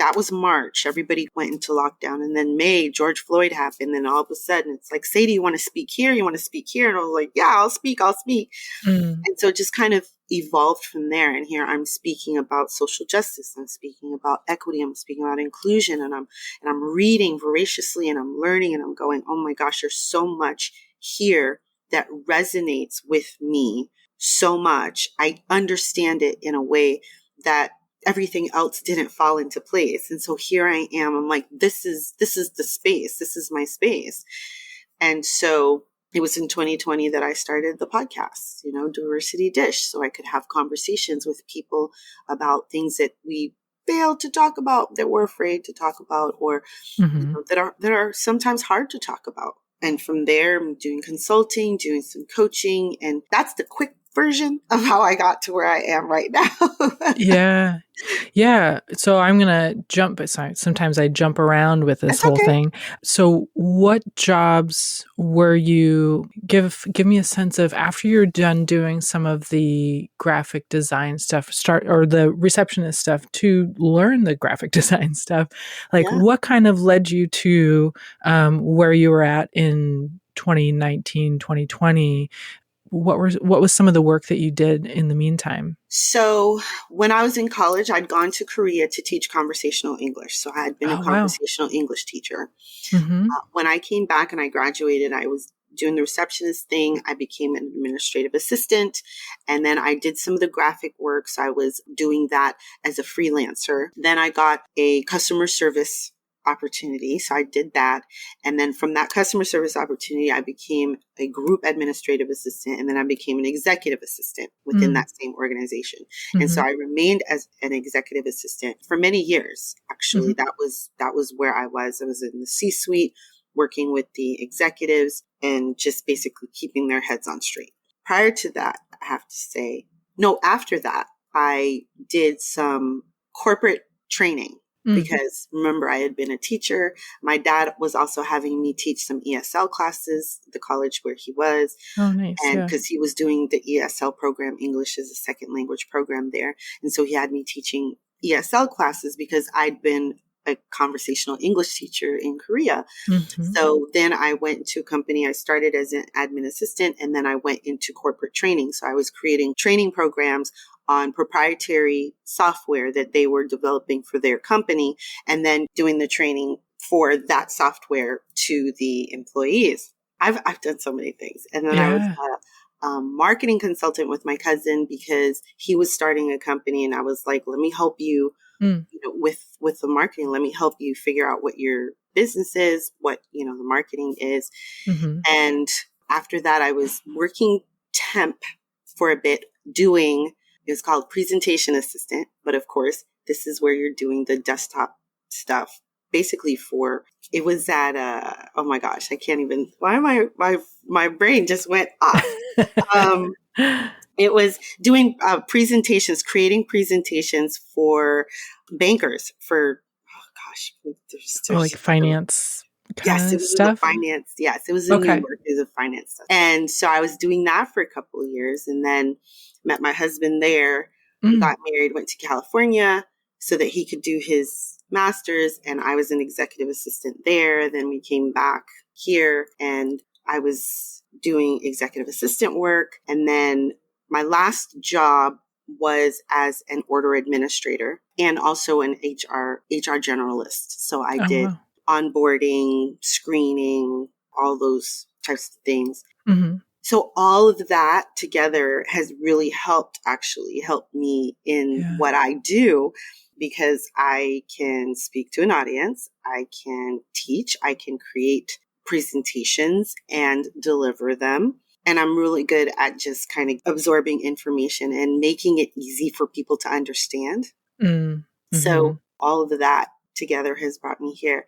that was March. Everybody went into lockdown. And then May, George Floyd happened. And all of a sudden it's like, Sadie, you want to speak here? You want to speak here? And I was like, yeah, I'll speak. Mm. And so it just kind of evolved from there. And here I'm speaking about social justice. I'm speaking about equity. I'm speaking about inclusion. And I'm reading voraciously, and I'm learning, and I'm going, oh my gosh, there's so much here that resonates with me so much. I understand it in a way that everything else didn't fall into place. And so here I am. I'm like, this is the space. This is my space. And so it was in 2020 that I started the podcast, Diversity Dish, so I could have conversations with people about things that we failed to talk about, that we're afraid to talk about, or that are sometimes hard to talk about. And from there, I'm doing consulting, doing some coaching, and that's the quick version of how I got to where I am right now. Yeah. Yeah. So I'm going to jump. Sorry, sometimes I jump around with this That's whole okay. thing. So what jobs were you, give me a sense of, after you're done doing some of the graphic design stuff, or the receptionist stuff, to learn the graphic design stuff, like Yeah. what kind of led you to where you were at in 2019, 2020? What was some of the work that you did in the meantime? So when I was in college, I'd gone to Korea to teach conversational English. So I had been a Oh, wow. conversational English teacher. Mm-hmm. When I came back and I graduated, I was doing the receptionist thing. I became an administrative assistant, and then I did some of the graphic work. So I was doing that as a freelancer. Then I got a customer service opportunity. So I did that. And then from that customer service opportunity, I became a group administrative assistant. And then I became an executive assistant within that same organization. And so I remained as an executive assistant for many years. Actually, that was where I was. I was in the C-suite, working with the executives and just basically keeping their heads on straight. Prior to that, I have to say, no, after that, I did some corporate training. Because remember, I had been a teacher. My dad was also having me teach some ESL classes at the college where he was. Oh, nice. And because he was doing the ESL program, English as a second language program there. And so he had me teaching ESL classes because I'd been a conversational English teacher in Korea. So then I went to a company. I started as an admin assistant, and then I went into corporate training. So I was creating training programs on proprietary software that they were developing for their company, and then doing the training for that software to the employees. I've done so many things. And then I was a marketing consultant with my cousin because he was starting a company, and I was like, let me help you, with the marketing. Let me help you figure out what your business is, what, the marketing is. And after that, I was working temp for a bit doing, it's called presentation assistant. But of course, this is where you're doing the desktop stuff. Basically it was at, oh my gosh, I can't even, why am my brain just went off. It was doing presentations, creating presentations for bankers for, oh gosh. Like finance kind Yes, it of was in the stuff? finance. Yes, it was in New York. It was a finance stuff. And so I was doing that for a couple of years, and then met my husband there. We got married, went to California so that he could do his master's, and I was an executive assistant there. Then we came back here, and I was doing executive assistant work. And then my last job was as an order administrator and also an HR generalist. So I did onboarding, screening, all those types of things. So all of that together has really helped me in what I do, because I can speak to an audience, I can teach, I can create presentations and deliver them. And I'm really good at just kind of absorbing information and making it easy for people to understand. So all of that together has brought me here.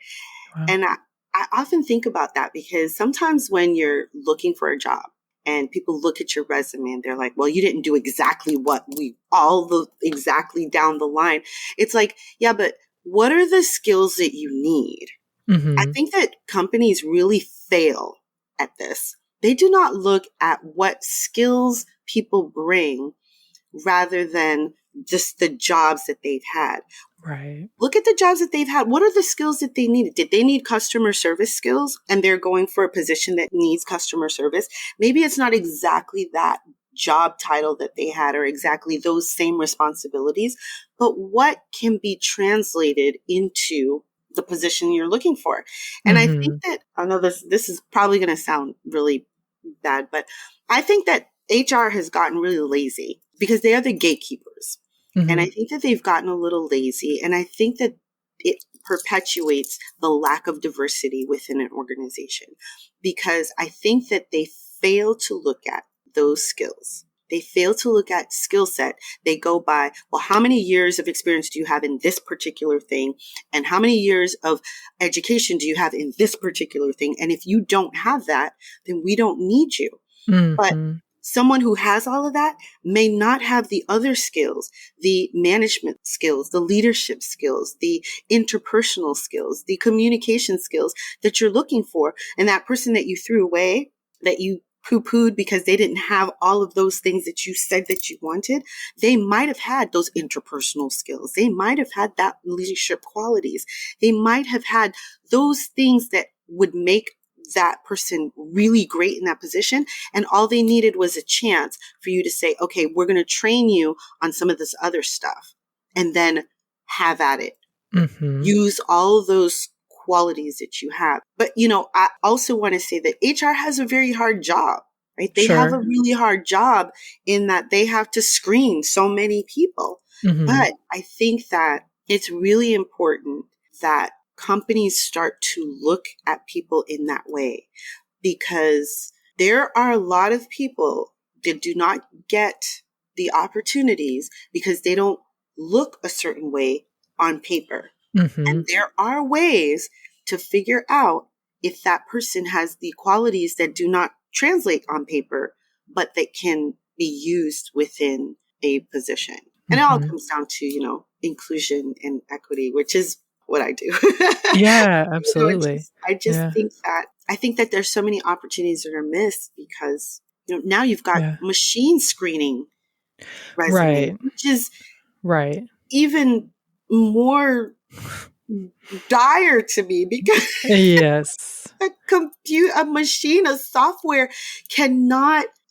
Wow. And I often think about that, because sometimes when you're looking for a job and people look at your resume and they're like, well, you didn't do exactly exactly down the line. It's like, yeah, but what are the skills that you need? I think that companies really fail at this. They do not look at what skills people bring rather than just the jobs that they've had. Right. Look at the jobs that they've had. What are the skills that they needed? Did they need customer service skills and they're going for a position that needs customer service? Maybe it's not exactly that job title that they had or exactly those same responsibilities, but what can be translated into the position you're looking for? And I think that, I know this is probably going to sound really bad, but I think that HR has gotten really lazy because they are the gatekeepers. And I think that they've gotten a little lazy. And I think that it perpetuates the lack of diversity within an organization because I think that they fail to look at those skills. They fail to look at skill set. They go by, well, how many years of experience do you have in this particular thing? And how many years of education do you have in this particular thing? And if you don't have that, then we don't need you. But someone who has all of that may not have the other skills, the management skills, the leadership skills, the interpersonal skills, the communication skills that you're looking for. And that person that you threw away, that you poo-pooed because they didn't have all of those things that you said that you wanted, they might have had those interpersonal skills. They might have had that leadership qualities. They might have had those things that would make that person really great in that position. And all they needed was a chance for you to say, okay, we're going to train you on some of this other stuff and then have at it. Use all of those qualities that you have. But, I also want to say that HR has a very hard job, right? They have a really hard job in that they have to screen so many people. But I think that it's really important that companies start to look at people in that way because there are a lot of people that do not get the opportunities because they don't look a certain way on paper. And there are ways to figure out if that person has the qualities that do not translate on paper, but that can be used within a position. And it all comes down to, inclusion and equity, which is what I do. Yeah, absolutely. I just think that there's so many opportunities that are missed because now you've got machine screening resume, which is even more dire to me because a machine, a software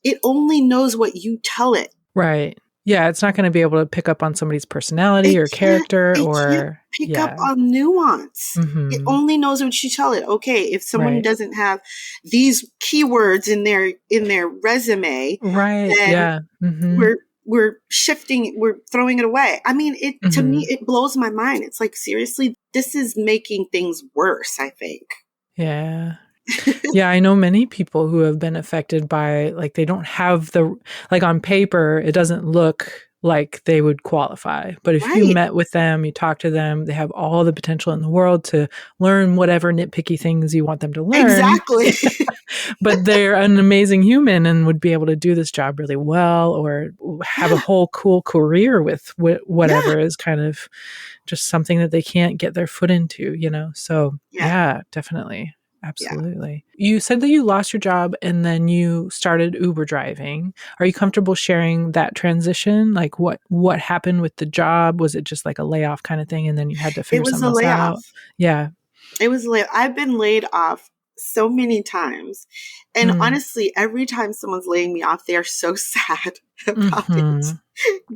it only knows what you tell it. Right. Yeah, it's not going to be able to pick up on somebody's personality or character or pick up on nuance. It only knows what you tell it. Okay, if someone doesn't have these keywords in their resume, then we're shifting, we're throwing it away. I mean, to me, it blows my mind. It's like, seriously, this is making things worse, I think. Yeah. Yeah, I know many people who have been affected by, they don't have on paper, it doesn't look like they would qualify. But if you met with them, you talk to them, they have all the potential in the world to learn whatever nitpicky things you want them to learn. Exactly. But they're an amazing human and would be able to do this job really well or have a whole cool career with whatever is kind of just something that they can't get their foot into, So yeah, definitely. Absolutely. Yeah. You said that you lost your job and then you started Uber driving. Are you comfortable sharing that transition? Like what happened with the job? Was it just like a layoff kind of thing and then you had to figure something else out? Yeah. It was a layoff. I've been laid off so many times. And honestly, every time someone's laying me off, they are so sad about it.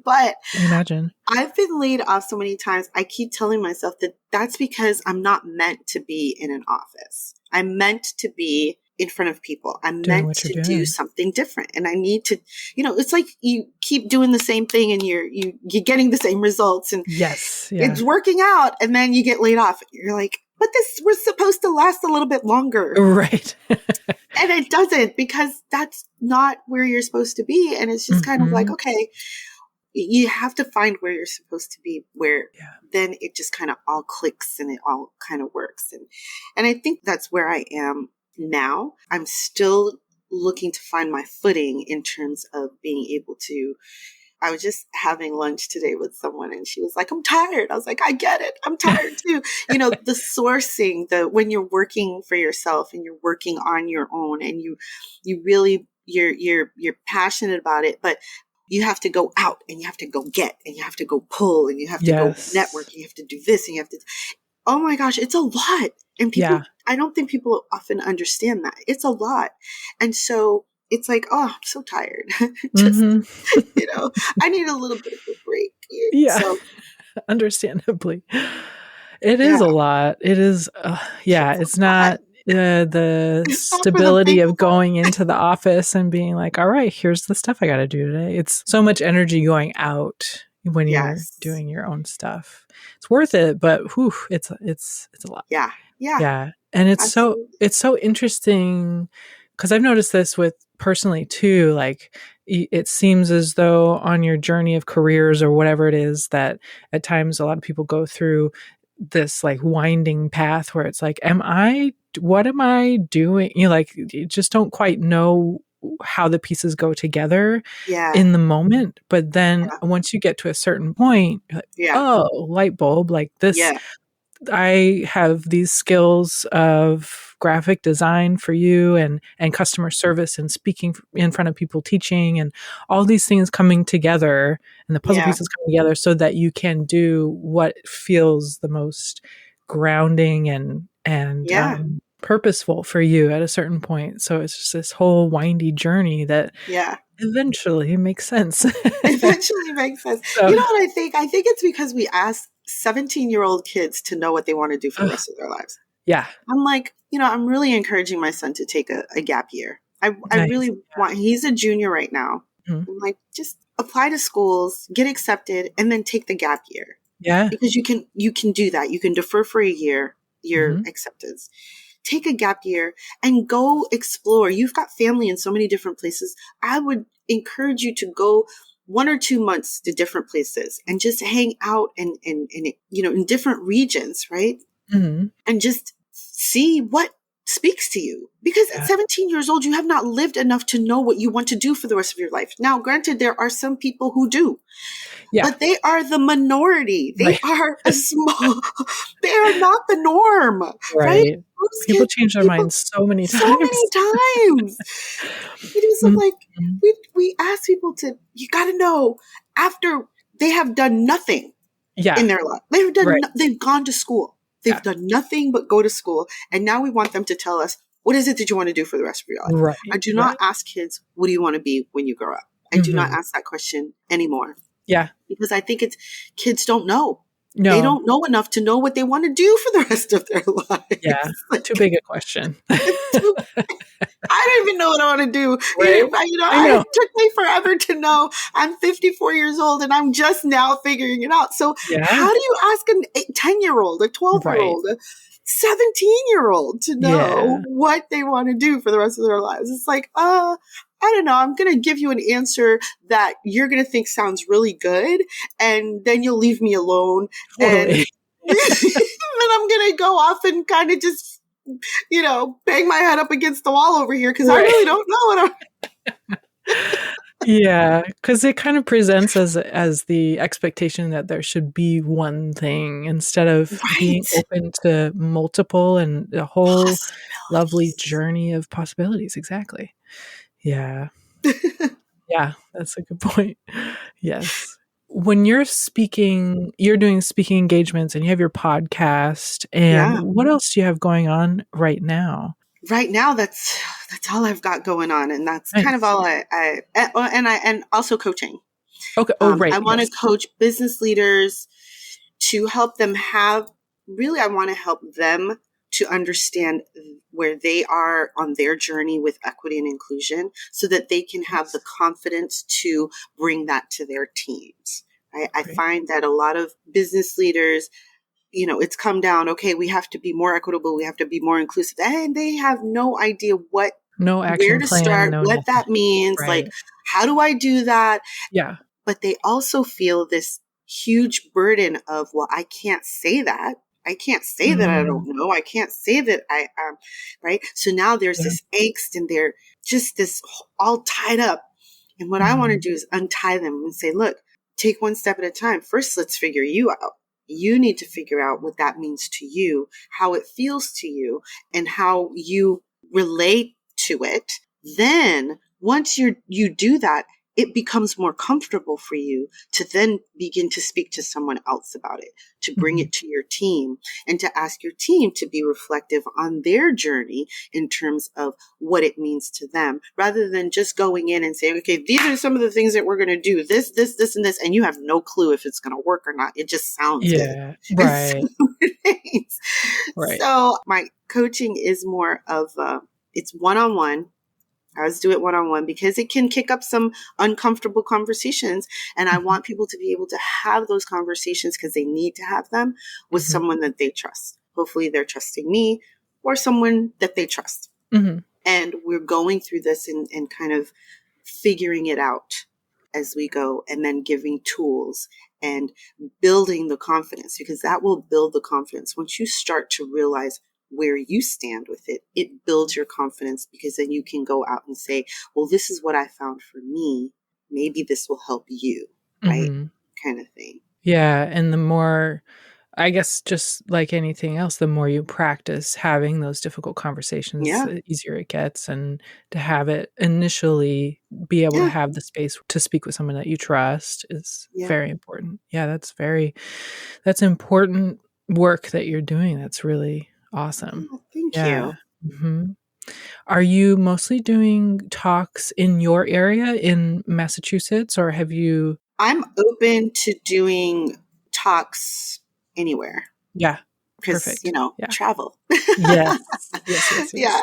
But imagine. I've been laid off so many times. I keep telling myself that that's because I'm not meant to be in an office. I'm meant to be in front of people. I'm meant to do something different. And I need to, it's like you keep doing the same thing and you're getting the same results and it's working out. And then you get laid off. You're like, but this was supposed to last a little bit longer. Right. And it doesn't because that's not where you're supposed to be. And it's just kind of like, okay, you have to find where you're supposed to be, where then it just kind of all clicks and it all kind of works. And I think that's where I am now. I'm still looking to find my footing in terms of being able to. I was just having lunch today with someone and she was like, I'm tired. I was like, I get it. I'm tired too. The sourcing, when you're working for yourself and you're working on your own and you really, you're passionate about it, but you have to go out and you have to go get and you have to go pull and you have to go network. Yes. You have to do this and you have to, oh my gosh, it's a lot. And people, Yeah. I don't think people often understand that. It's a lot. And so it's like, oh, I'm so tired. Just, I need a little bit of a break. Yeah. So, Understandably. It is yeah. a lot. It is, it's not the It's not for the stability faint of of heart. going into the office and being like, all right, here's the stuff I got to do today. It's so much energy going out when you're Yes. doing your own stuff. It's worth it, but whew, it's a lot. Yeah. Yeah. Yeah. And Absolutely. it's so interesting because I've noticed this with personally too. Like it seems as though on your journey of careers or whatever it is that at times a lot of people go through this like winding path where it's like, what am I doing? Like you just don't quite know how the pieces go together Yeah. in the moment. But then Yeah. once you get to a certain point, you're like, Yeah. oh, light bulb, like this, Yeah. I have these skills of graphic design for you and customer service and speaking in front of people, teaching, and all these things coming together and the puzzle Yeah. pieces coming together so that you can do what feels the most grounding and Yeah. purposeful for you at a certain point. So it's just this whole windy journey that Yeah. eventually makes sense. Eventually makes sense. So, You know what I think? I think it's because we ask 17-year-old kids to know what they want to do for the rest of their lives. yeah. I'm like, I'm really encouraging my son to take a gap year. I Nice. really want, he's a junior right now. Mhm. I'm like, just apply to schools, get accepted, and then take the gap year. Yeah. Because you can do that. You can defer for a year your acceptance. Take a gap year and go explore. You've got family in so many different places. I would encourage you to go 1 or 2 months to different places and just hang out in different regions, right? Mm-hmm. And just see what speaks to you. Because at Yeah. 17 years old, you have not lived enough to know what you want to do for the rest of your life. Now, granted, there are some people who do. Yeah. But they are the minority. They Right. are a small, they are not the norm, right? Right. Most People kids, change their minds so many so times. many times. So like, Mhm. we ask people you got to know after they have done nothing Yeah. in their life. Right. They've gone to school. They've Yeah. done nothing but go to school. And now we want them to tell us, what is it that you want to do for the rest of your life? Right. I do Right. not ask kids, what do you want to be when you grow up? I do not ask that question anymore. Yeah. Because I think kids don't know. No. They don't know enough to know what they want to do for the rest of their lives. Yeah. Too big a question. I don't even know what I want to do. Right? I know. It took me forever to know. I'm 54 years old and I'm just now figuring it out. So Yeah. how do you ask a 10-year-old, a 12-year-old, a 17-year-old to know what they want to do for the rest of their lives? It's like, I don't know. I'm going to give you an answer that you're going to think sounds really good. And then you'll leave me alone. Totally. And then I'm going to go off and kind of just, bang my head up against the wall over here because I really don't know what I'm. Yeah, because it kind of presents as the expectation that there should be one thing instead of being open to multiple and a whole lovely journey of possibilities. Exactly. Yeah. Yeah, that's a good point. Yes. When you're speaking, you're doing speaking engagements and you have your podcast. And what else do you have going on right now? Right now, that's all I've got going on, and that's kind of all and also coaching. Okay. Oh, right. I want to coach business leaders to help them I want to help them to understand where they are on their journey with equity and inclusion so that they can have the confidence to bring that to their teams. I find that a lot of business leaders, it's come down, okay, we have to be more equitable, we have to be more inclusive, and they have no idea where to start, what that means, like, how do I do that? Yeah. But they also feel this huge burden of, well, I can't say that. I can't say that I don't know. I can't say that I am, right? So now there's this angst and they're just this all tied up. And what I want to do is untie them and say, look, take one step at a time. First, let's figure you out. You need to figure out what that means to you, how it feels to you, and how you relate to it. Then once you do that, it becomes more comfortable for you to then begin to speak to someone else about it, to bring it to your team, and to ask your team to be reflective on their journey in terms of what it means to them, rather than just going in and saying, okay, these are some of the things that we're going to do, this, and this, and you have no clue if it's going to work or not. It just sounds good. Yeah. Right. Right. So my coaching is more of it's one-on-one. I always do it one-on-one because it can kick up some uncomfortable conversations. And I want people to be able to have those conversations because they need to have them with someone that they trust. Hopefully they're trusting me or someone that they trust. And we're going through this and kind of figuring it out as we go, and then giving tools and building the confidence, because that will build the confidence. Once you start to realize where you stand with it, it builds your confidence, because then you can go out and say, well, this is what I found for me. Maybe this will help you, right? Kind of thing. Yeah. And the more, I guess, just like anything else, the more you practice having those difficult conversations, the easier it gets. And to have it initially be able to have the space to speak with someone that you trust is very important. Yeah, that's important work that you're doing. That's really awesome. Oh, thank you. Are you mostly doing talks in your area in Massachusetts, or have you? I'm open to doing talks anywhere. Yeah. Because, Perfect. travel. Yes. Yeah.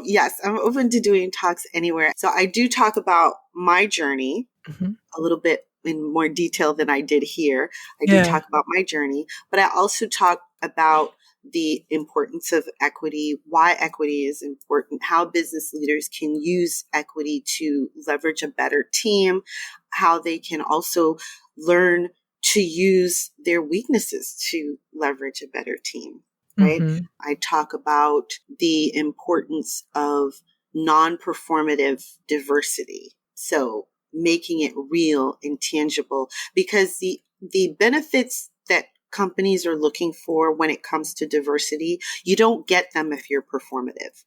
Yes, I'm open to doing talks anywhere. So I do talk about my journey a little bit in more detail than I did here. I do talk about my journey, but I also talk about the importance of equity, why equity is important, how business leaders can use equity to leverage a better team, how they can also learn to use their weaknesses to leverage a better team, right? I talk about the importance of non-performative diversity. So making it real and tangible, because the benefits that companies are looking for when it comes to diversity, you don't get them if you're performative.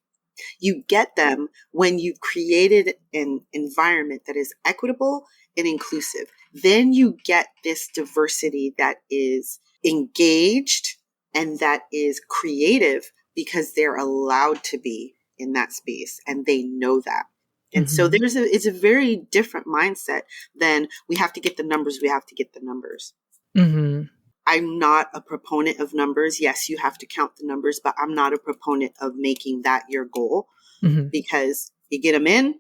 You get them when you've created an environment that is equitable and inclusive. Then you get this diversity that is engaged and that is creative, because they're allowed to be in that space and they know that. And so it's a very different mindset than we have to get the numbers. I'm not a proponent of numbers. Yes, you have to count the numbers, but I'm not a proponent of making that your goal, because you get them in,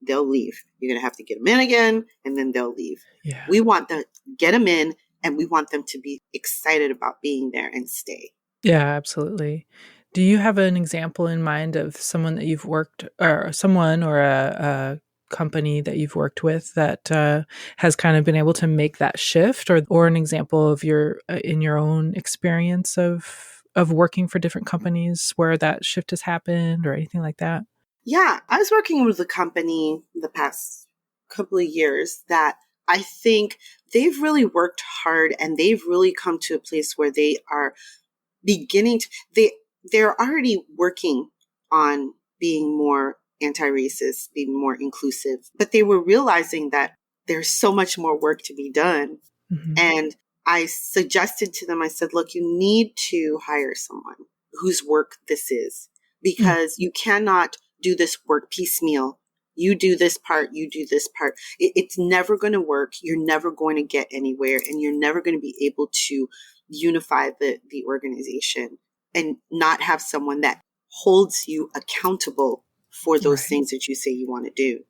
they'll leave. You're going to have to get them in again, and then they'll leave. Yeah. We want to get them in, and we want them to be excited about being there and stay. Yeah, absolutely. Do you have an example in mind of someone that you've worked, or someone or a company that you've worked with that has kind of been able to make that shift, or an example of your in your own experience of working for different companies where that shift has happened, or anything like that? Yeah, I was working with a company the past couple of years that I think they've really worked hard, and they've really come to a place where they are beginning to, they're already working on being more anti-racist, being more inclusive, but they were realizing that there's so much more work to be done. And I suggested to them, I said, look, you need to hire someone whose work this is, because you cannot do this work piecemeal. You do this part, you do this part. It's never going to work. You're never going to get anywhere, and you're never going to be able to unify the organization and not have someone that holds you accountable for those things that you say you want to do.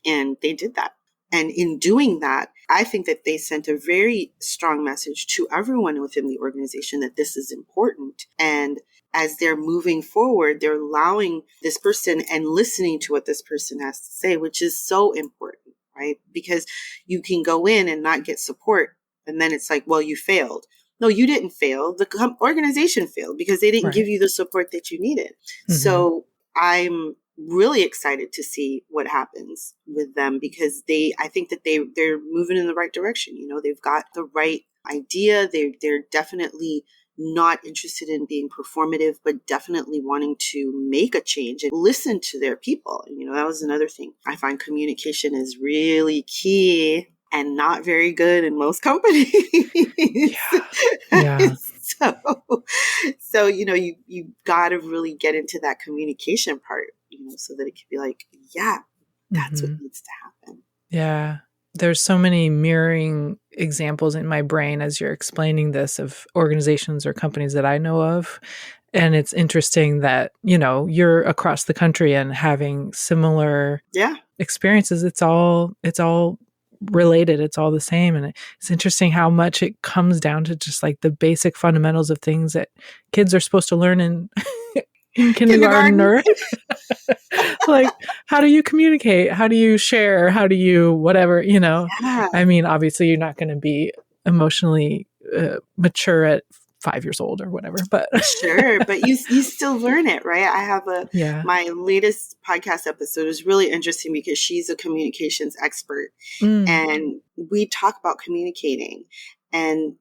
And they did that. And in doing that, I think that they sent a very strong message to everyone within the organization that this is important. And as they're moving forward, they're allowing this person and listening to what this person has to say, which is so important, right? Because you can go in and not get support, and then it's like, well, you failed. No, you didn't fail. The organization failed because they didn't give you the support that you needed. So I'm really excited to see what happens with them, because I think that they're moving in the right direction. They've got the right idea. They're definitely not interested in being performative, but definitely wanting to make a change and listen to their people. And, that was another thing. I find communication is really key and not very good in most companies. Yeah. So you got to really get into that communication part, so that it can be like, yeah, that's what needs to happen. Yeah. There's so many mirroring examples in my brain as you're explaining this of organizations or companies that I know of. And it's interesting that, you're across the country and having similar experiences. It's all related. It's all the same. And it's interesting how much it comes down to just like the basic fundamentals of things that kids are supposed to learn in kindergarten or like, how do you communicate? How do you share? How do you whatever, I mean, obviously you're not going to be emotionally mature at 5 years old or whatever, but sure. But you still learn it, right? I have my latest podcast episode is really interesting because she's a communications expert and we talk about communicating, and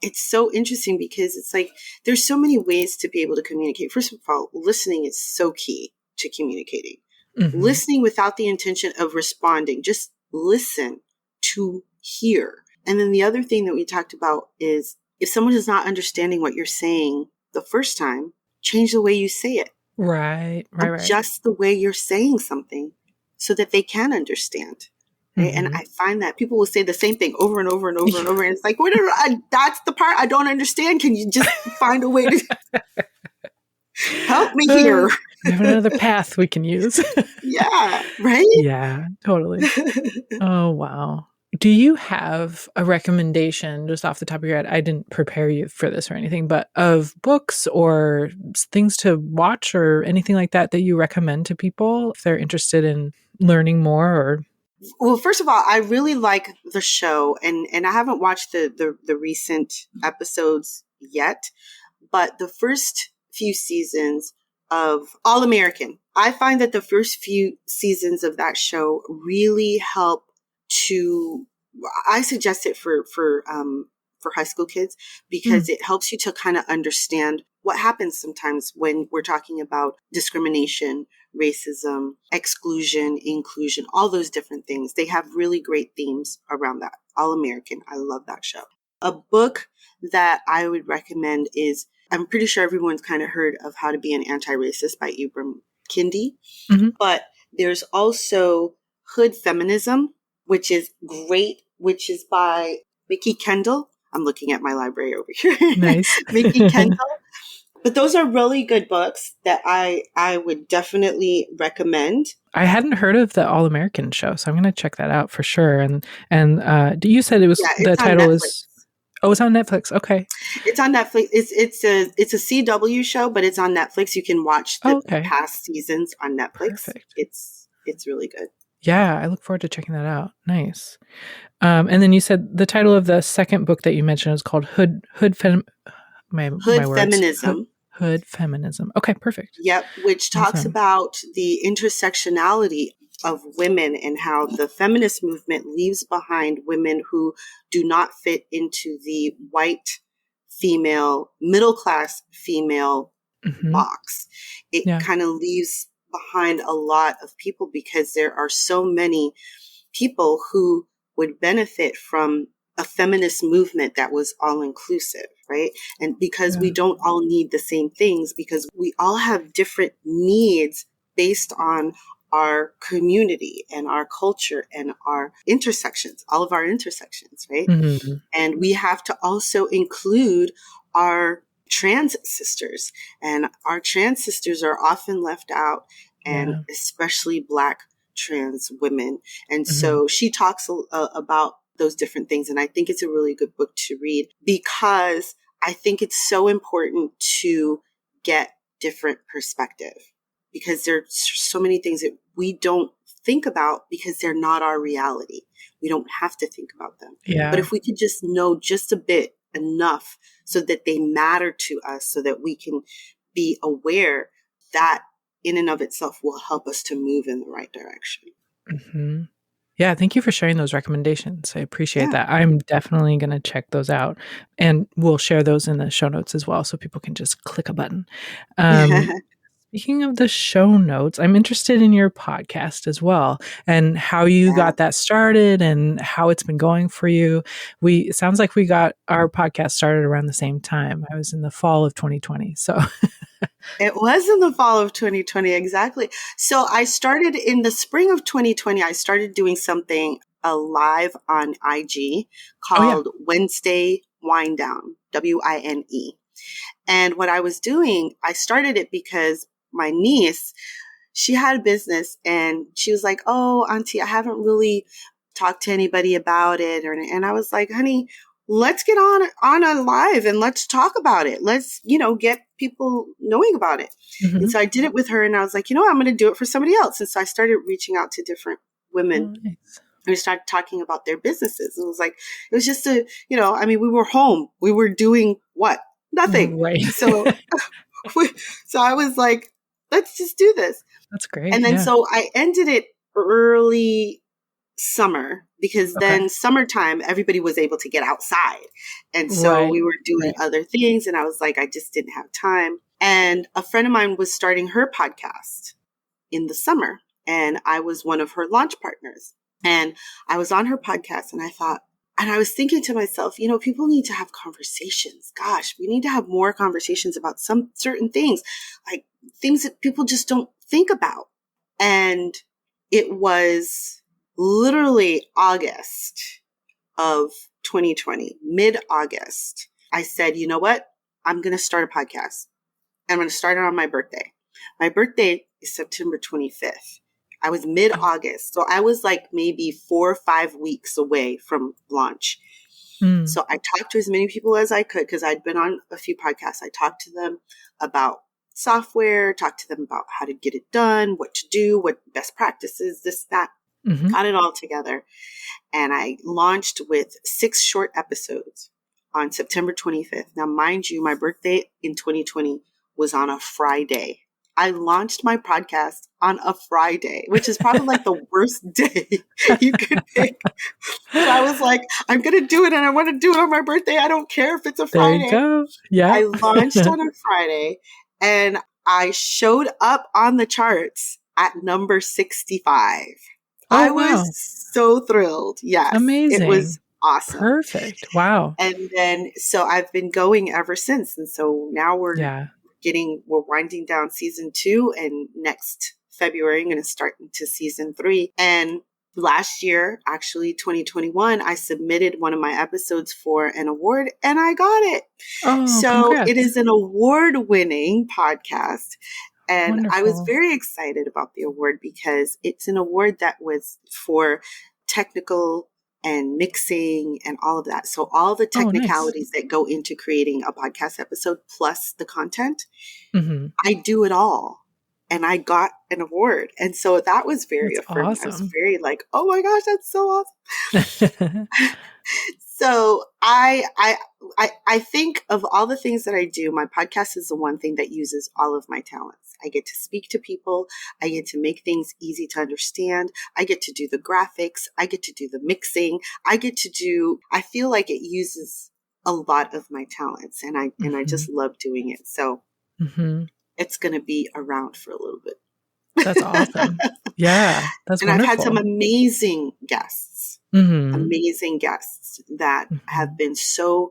it's so interesting because it's like, there's so many ways to be able to communicate. First of all, listening is so key to communicating. Listening without the intention of responding, just listen to hear. And then the other thing that we talked about is, if someone is not understanding what you're saying the first time, change the way you say it. Right. Adjust the way you're saying something so that they can understand. Right? And I find that people will say the same thing over and over and over and over. And it's like, that's the part I don't understand. Can you just find a way to help me here? We have another path we can use. Yeah. Right? Yeah, totally. Oh, wow. Do you have a recommendation just off the top of your head? I didn't prepare you for this or anything, but of books or things to watch or anything like that you recommend to people if they're interested in learning more? Or well, first of all, I really like the show, and I haven't watched the recent episodes yet, but the first few seasons of All American, I find that the first few seasons of that show really help to, I suggest it for high school kids because it helps you to kind of understand what happens sometimes when we're talking about discrimination, racism, exclusion, inclusion, all those different things. They have really great themes around that. All American. I love that show. A book that I would recommend is, I'm pretty sure everyone's kind of heard of How to Be an Anti-Racist by Ibram Kendi, but there's also Hood Feminism, which is great, which is by Mickey Kendall. I'm looking at my library over here. Nice. Mickey Kendall. But those are really good books that I would definitely recommend. I hadn't heard of the All American show, so I'm going to check that out for sure. And you said it was the title is. Oh, it's on Netflix. Okay, it's on Netflix. It's a CW show, but it's on Netflix. You can watch the past seasons on Netflix. Perfect. It's really good. Yeah, I look forward to checking that out. Nice. And then you said the title of the second book that you mentioned is called Hood Feminism. Hood Feminism. Okay, perfect. Yep, which talks about the intersectionality of women and how the feminist movement leaves behind women who do not fit into the white female, middle-class female box. It kind of leaves behind a lot of people because there are so many people who would benefit from a feminist movement that was all inclusive, right? And because we don't all need the same things, because we all have different needs based on our community and our culture and our intersections, all of our intersections, right? And we have to also include our trans sisters, and our trans sisters are often left out, and especially Black trans women. And so she talks about those different things. And I think it's a really good book to read because I think it's so important to get different perspective, because there's so many things that we don't think about because they're not our reality. We don't have to think about them. But if we could just know just a bit, enough so that they matter to us, so that we can be aware, that in and of itself will help us to move in the right direction. Yeah, thank you for sharing those recommendations. I appreciate that. I'm definitely going to check those out, and we'll share those in the show notes as well so people can just click a button. Speaking of the show notes, I'm interested in your podcast as well and how you got that started and how it's been going for you. It sounds like we got our podcast started around the same time. I was in the fall of 2020. So it was in the fall of 2020. Exactly. So I started in the spring of 2020. I started doing something live on IG called Wednesday Wind Down, WINE. And what I was doing, I started it because my niece, she had a business and she was like, "Oh, Auntie, I haven't really talked to anybody about it." And I was like, "Honey, let's get on a live and let's talk about it. Let's, get people knowing about it." And so I did it with her and I was like, I'm going to do it for somebody else. And so I started reaching out to different women. Oh, nice. We started talking about their businesses. It was just we were home. We were doing what? Nothing. Right. So I was like, let's just do this. That's great. And then so I ended it early summer because then summertime, everybody was able to get outside. And so we were doing other things. And I was like, I just didn't have time. And a friend of mine was starting her podcast in the summer. And I was one of her launch partners. And I was on her podcast and I was thinking to myself, people need to have conversations. Gosh, we need to have more conversations about some certain things, like things that people just don't think about. And it was literally August of 2020, mid-August. I said, you know what? I'm going to start a podcast. I'm going to start it on my birthday. My birthday is September 25th. I was mid-August. So I was like maybe 4 or 5 weeks away from launch. So I talked to as many people as I could because I'd been on a few podcasts. I talked to them about software, talked to them about how to get it done, what to do, what best practices, this, that. Got it all together. And I launched with 6 short episodes on September 25th. Now, mind you, my birthday in 2020 was on a Friday. I launched my podcast on a Friday, which is probably like the worst day you could pick. But I was like, I'm going to do it and I want to do it on my birthday. I don't care if it's a Friday. There you go. Yeah. I launched on a Friday and I showed up on the charts at number 65. I was so thrilled. Yes. Amazing. It was awesome. Perfect. Wow. And then, so I've been going ever since. And so now we're winding down season 2, and next February, I'm going to start into season 3. And last year, actually 2021, I submitted one of my episodes for an award and I got it. Oh, so congrats. It is an award-winning podcast. And Wonderful. I was very excited about the award because it's an award that was for technical and mixing and all of that. So all the technicalities that go into creating a podcast episode plus the content, I do it all. And I got an award. And so that was very affirming. Awesome. I was very like, oh my gosh, that's so awesome. So I think of all the things that I do, my podcast is the one thing that uses all of my talents. I get to speak to people. I get to make things easy to understand. I get to do the graphics. I get to do the mixing. I feel like it uses a lot of my talents and I just love doing it. So it's going to be around for a little bit. That's awesome. Yeah. That's wonderful. And I've had some amazing guests. Amazing guests that have been so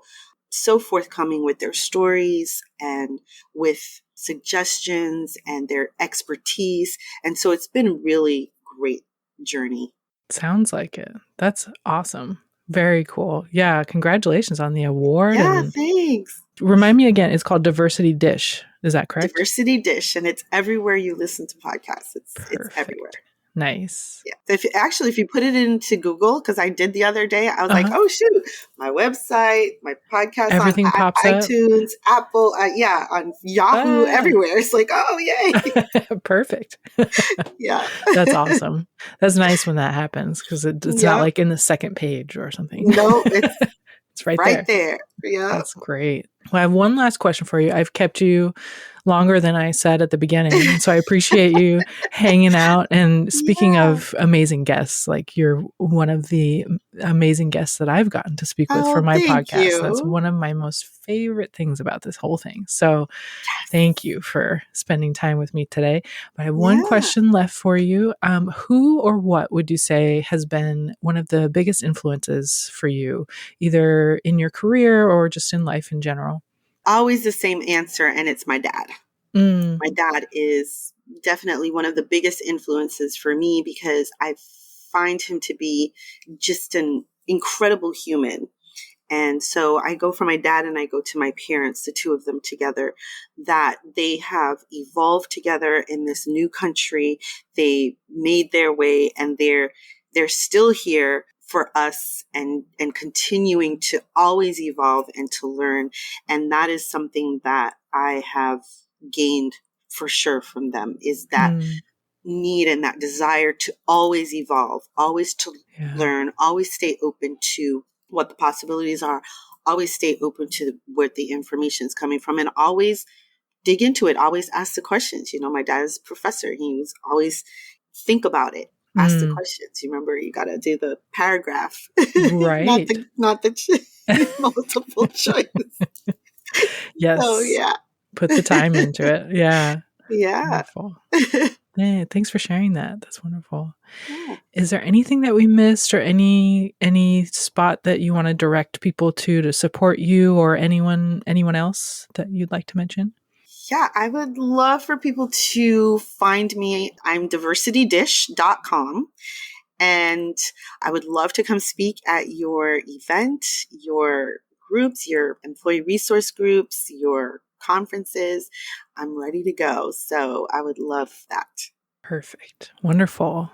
forthcoming with their stories and with suggestions and their expertise. And so it's been a really great journey. Sounds like it. That's awesome. Very cool. Yeah. Congratulations on the award. Yeah, thanks. Remind me again, it's called Diversity Dish. Is that correct? Diversity Dish. And it's everywhere you listen to podcasts. It's everywhere. Nice. Yeah. So if you put it into Google, because I did the other day, I was like, oh shoot, my website, my podcast, everything on pops iTunes, up. Apple, on Yahoo, everywhere. It's like, oh yay. Perfect. Yeah. That's awesome. That's nice when that happens because it's not like in the second page or something. No, it's right there. Yeah. That's great. Well, I have one last question for you. I've kept you longer than I said at the beginning. And so I appreciate you hanging out. And speaking of amazing guests, like you're one of the amazing guests that I've gotten to speak with for my podcast. You. That's one of my most favorite things about this whole thing. So thank you for spending time with me today. But I have one question left for you. Who or what would you say has been one of the biggest influences for you, either in your career or just in life in general? Always the same answer, and it's my dad. My dad is definitely one of the biggest influences for me because I find him to be just an incredible human. And so I go from my dad and I go to my parents, the two of them together, that they have evolved together in this new country. They made their way and they're still here for us and continuing to always evolve and to learn. And that is something that I have gained for sure from them, is that need and that desire to always evolve, always to learn, always stay open to what the possibilities are, always stay open to where the information is coming from, and always dig into it, always ask the questions. You know, my dad is a professor. He was always think about it. Ask the questions. You remember, you got to do the paragraph, right? not the multiple choice. Yes. Oh yeah. Put the time into it. Yeah. Yeah. Wonderful. Yeah, thanks for sharing that. That's wonderful. Yeah. Is there anything that we missed, or any spot that you want to direct people to support you, or anyone else that you'd like to mention? Yeah, I would love for people to find me. I'm diversitydish.com. And I would love to come speak at your event, your groups, your employee resource groups, your conferences. I'm ready to go. So I would love that. Perfect. Wonderful.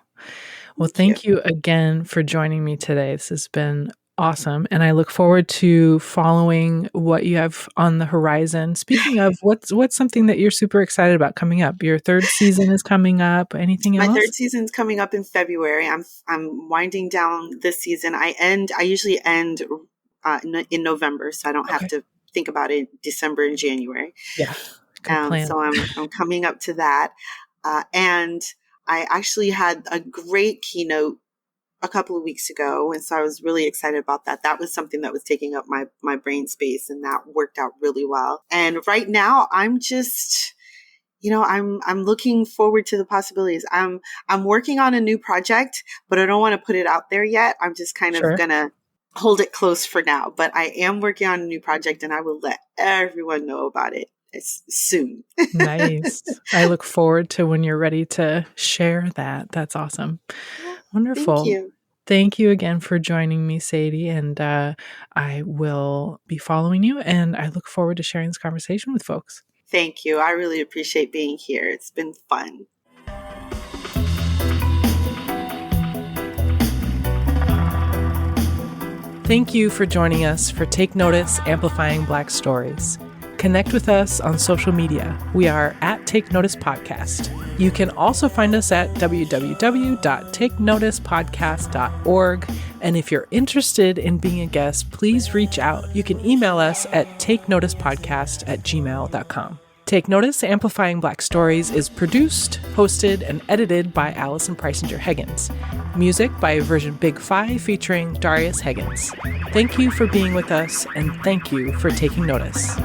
Well, thank you again for joining me today. This has been awesome. And I look forward to following what you have on the horizon. Speaking of, what's something that you're super excited about coming up? Your third season is coming up. Anything else? My third season is coming up in February. I'm winding down this season. I usually end in November, so I don't have to think about it December and January. Yeah. So I'm coming up to that. And I actually had a great keynote a couple of weeks ago. And so I was really excited about that. That was something that was taking up my brain space, and that worked out really well. And right now I'm just, I'm looking forward to the possibilities. I'm working on a new project, but I don't want to put it out there yet. I'm just kind of going to hold it close for now, but I am working on a new project, and I will let everyone know about it soon. Nice. I look forward to when you're ready to share that. That's awesome. Wonderful. Thank you. Thank you again for joining me, Sadie. And I will be following you, and I look forward to sharing this conversation with folks. Thank you. I really appreciate being here. It's been fun. Thank you for joining us for Take Notice, Amplifying Black Stories. Connect with us on social media. We are at Take Notice Podcast. You can also find us at www.takenoticepodcast.org. And if you're interested in being a guest, please reach out. You can email us at takenoticepodcast@gmail.com. Take Notice, Amplifying Black Stories is produced, hosted, and edited by Allison Preisinger-Heggins. Music by Version Big 5 featuring Darius Heggins. Thank you for being with us, and thank you for taking notice.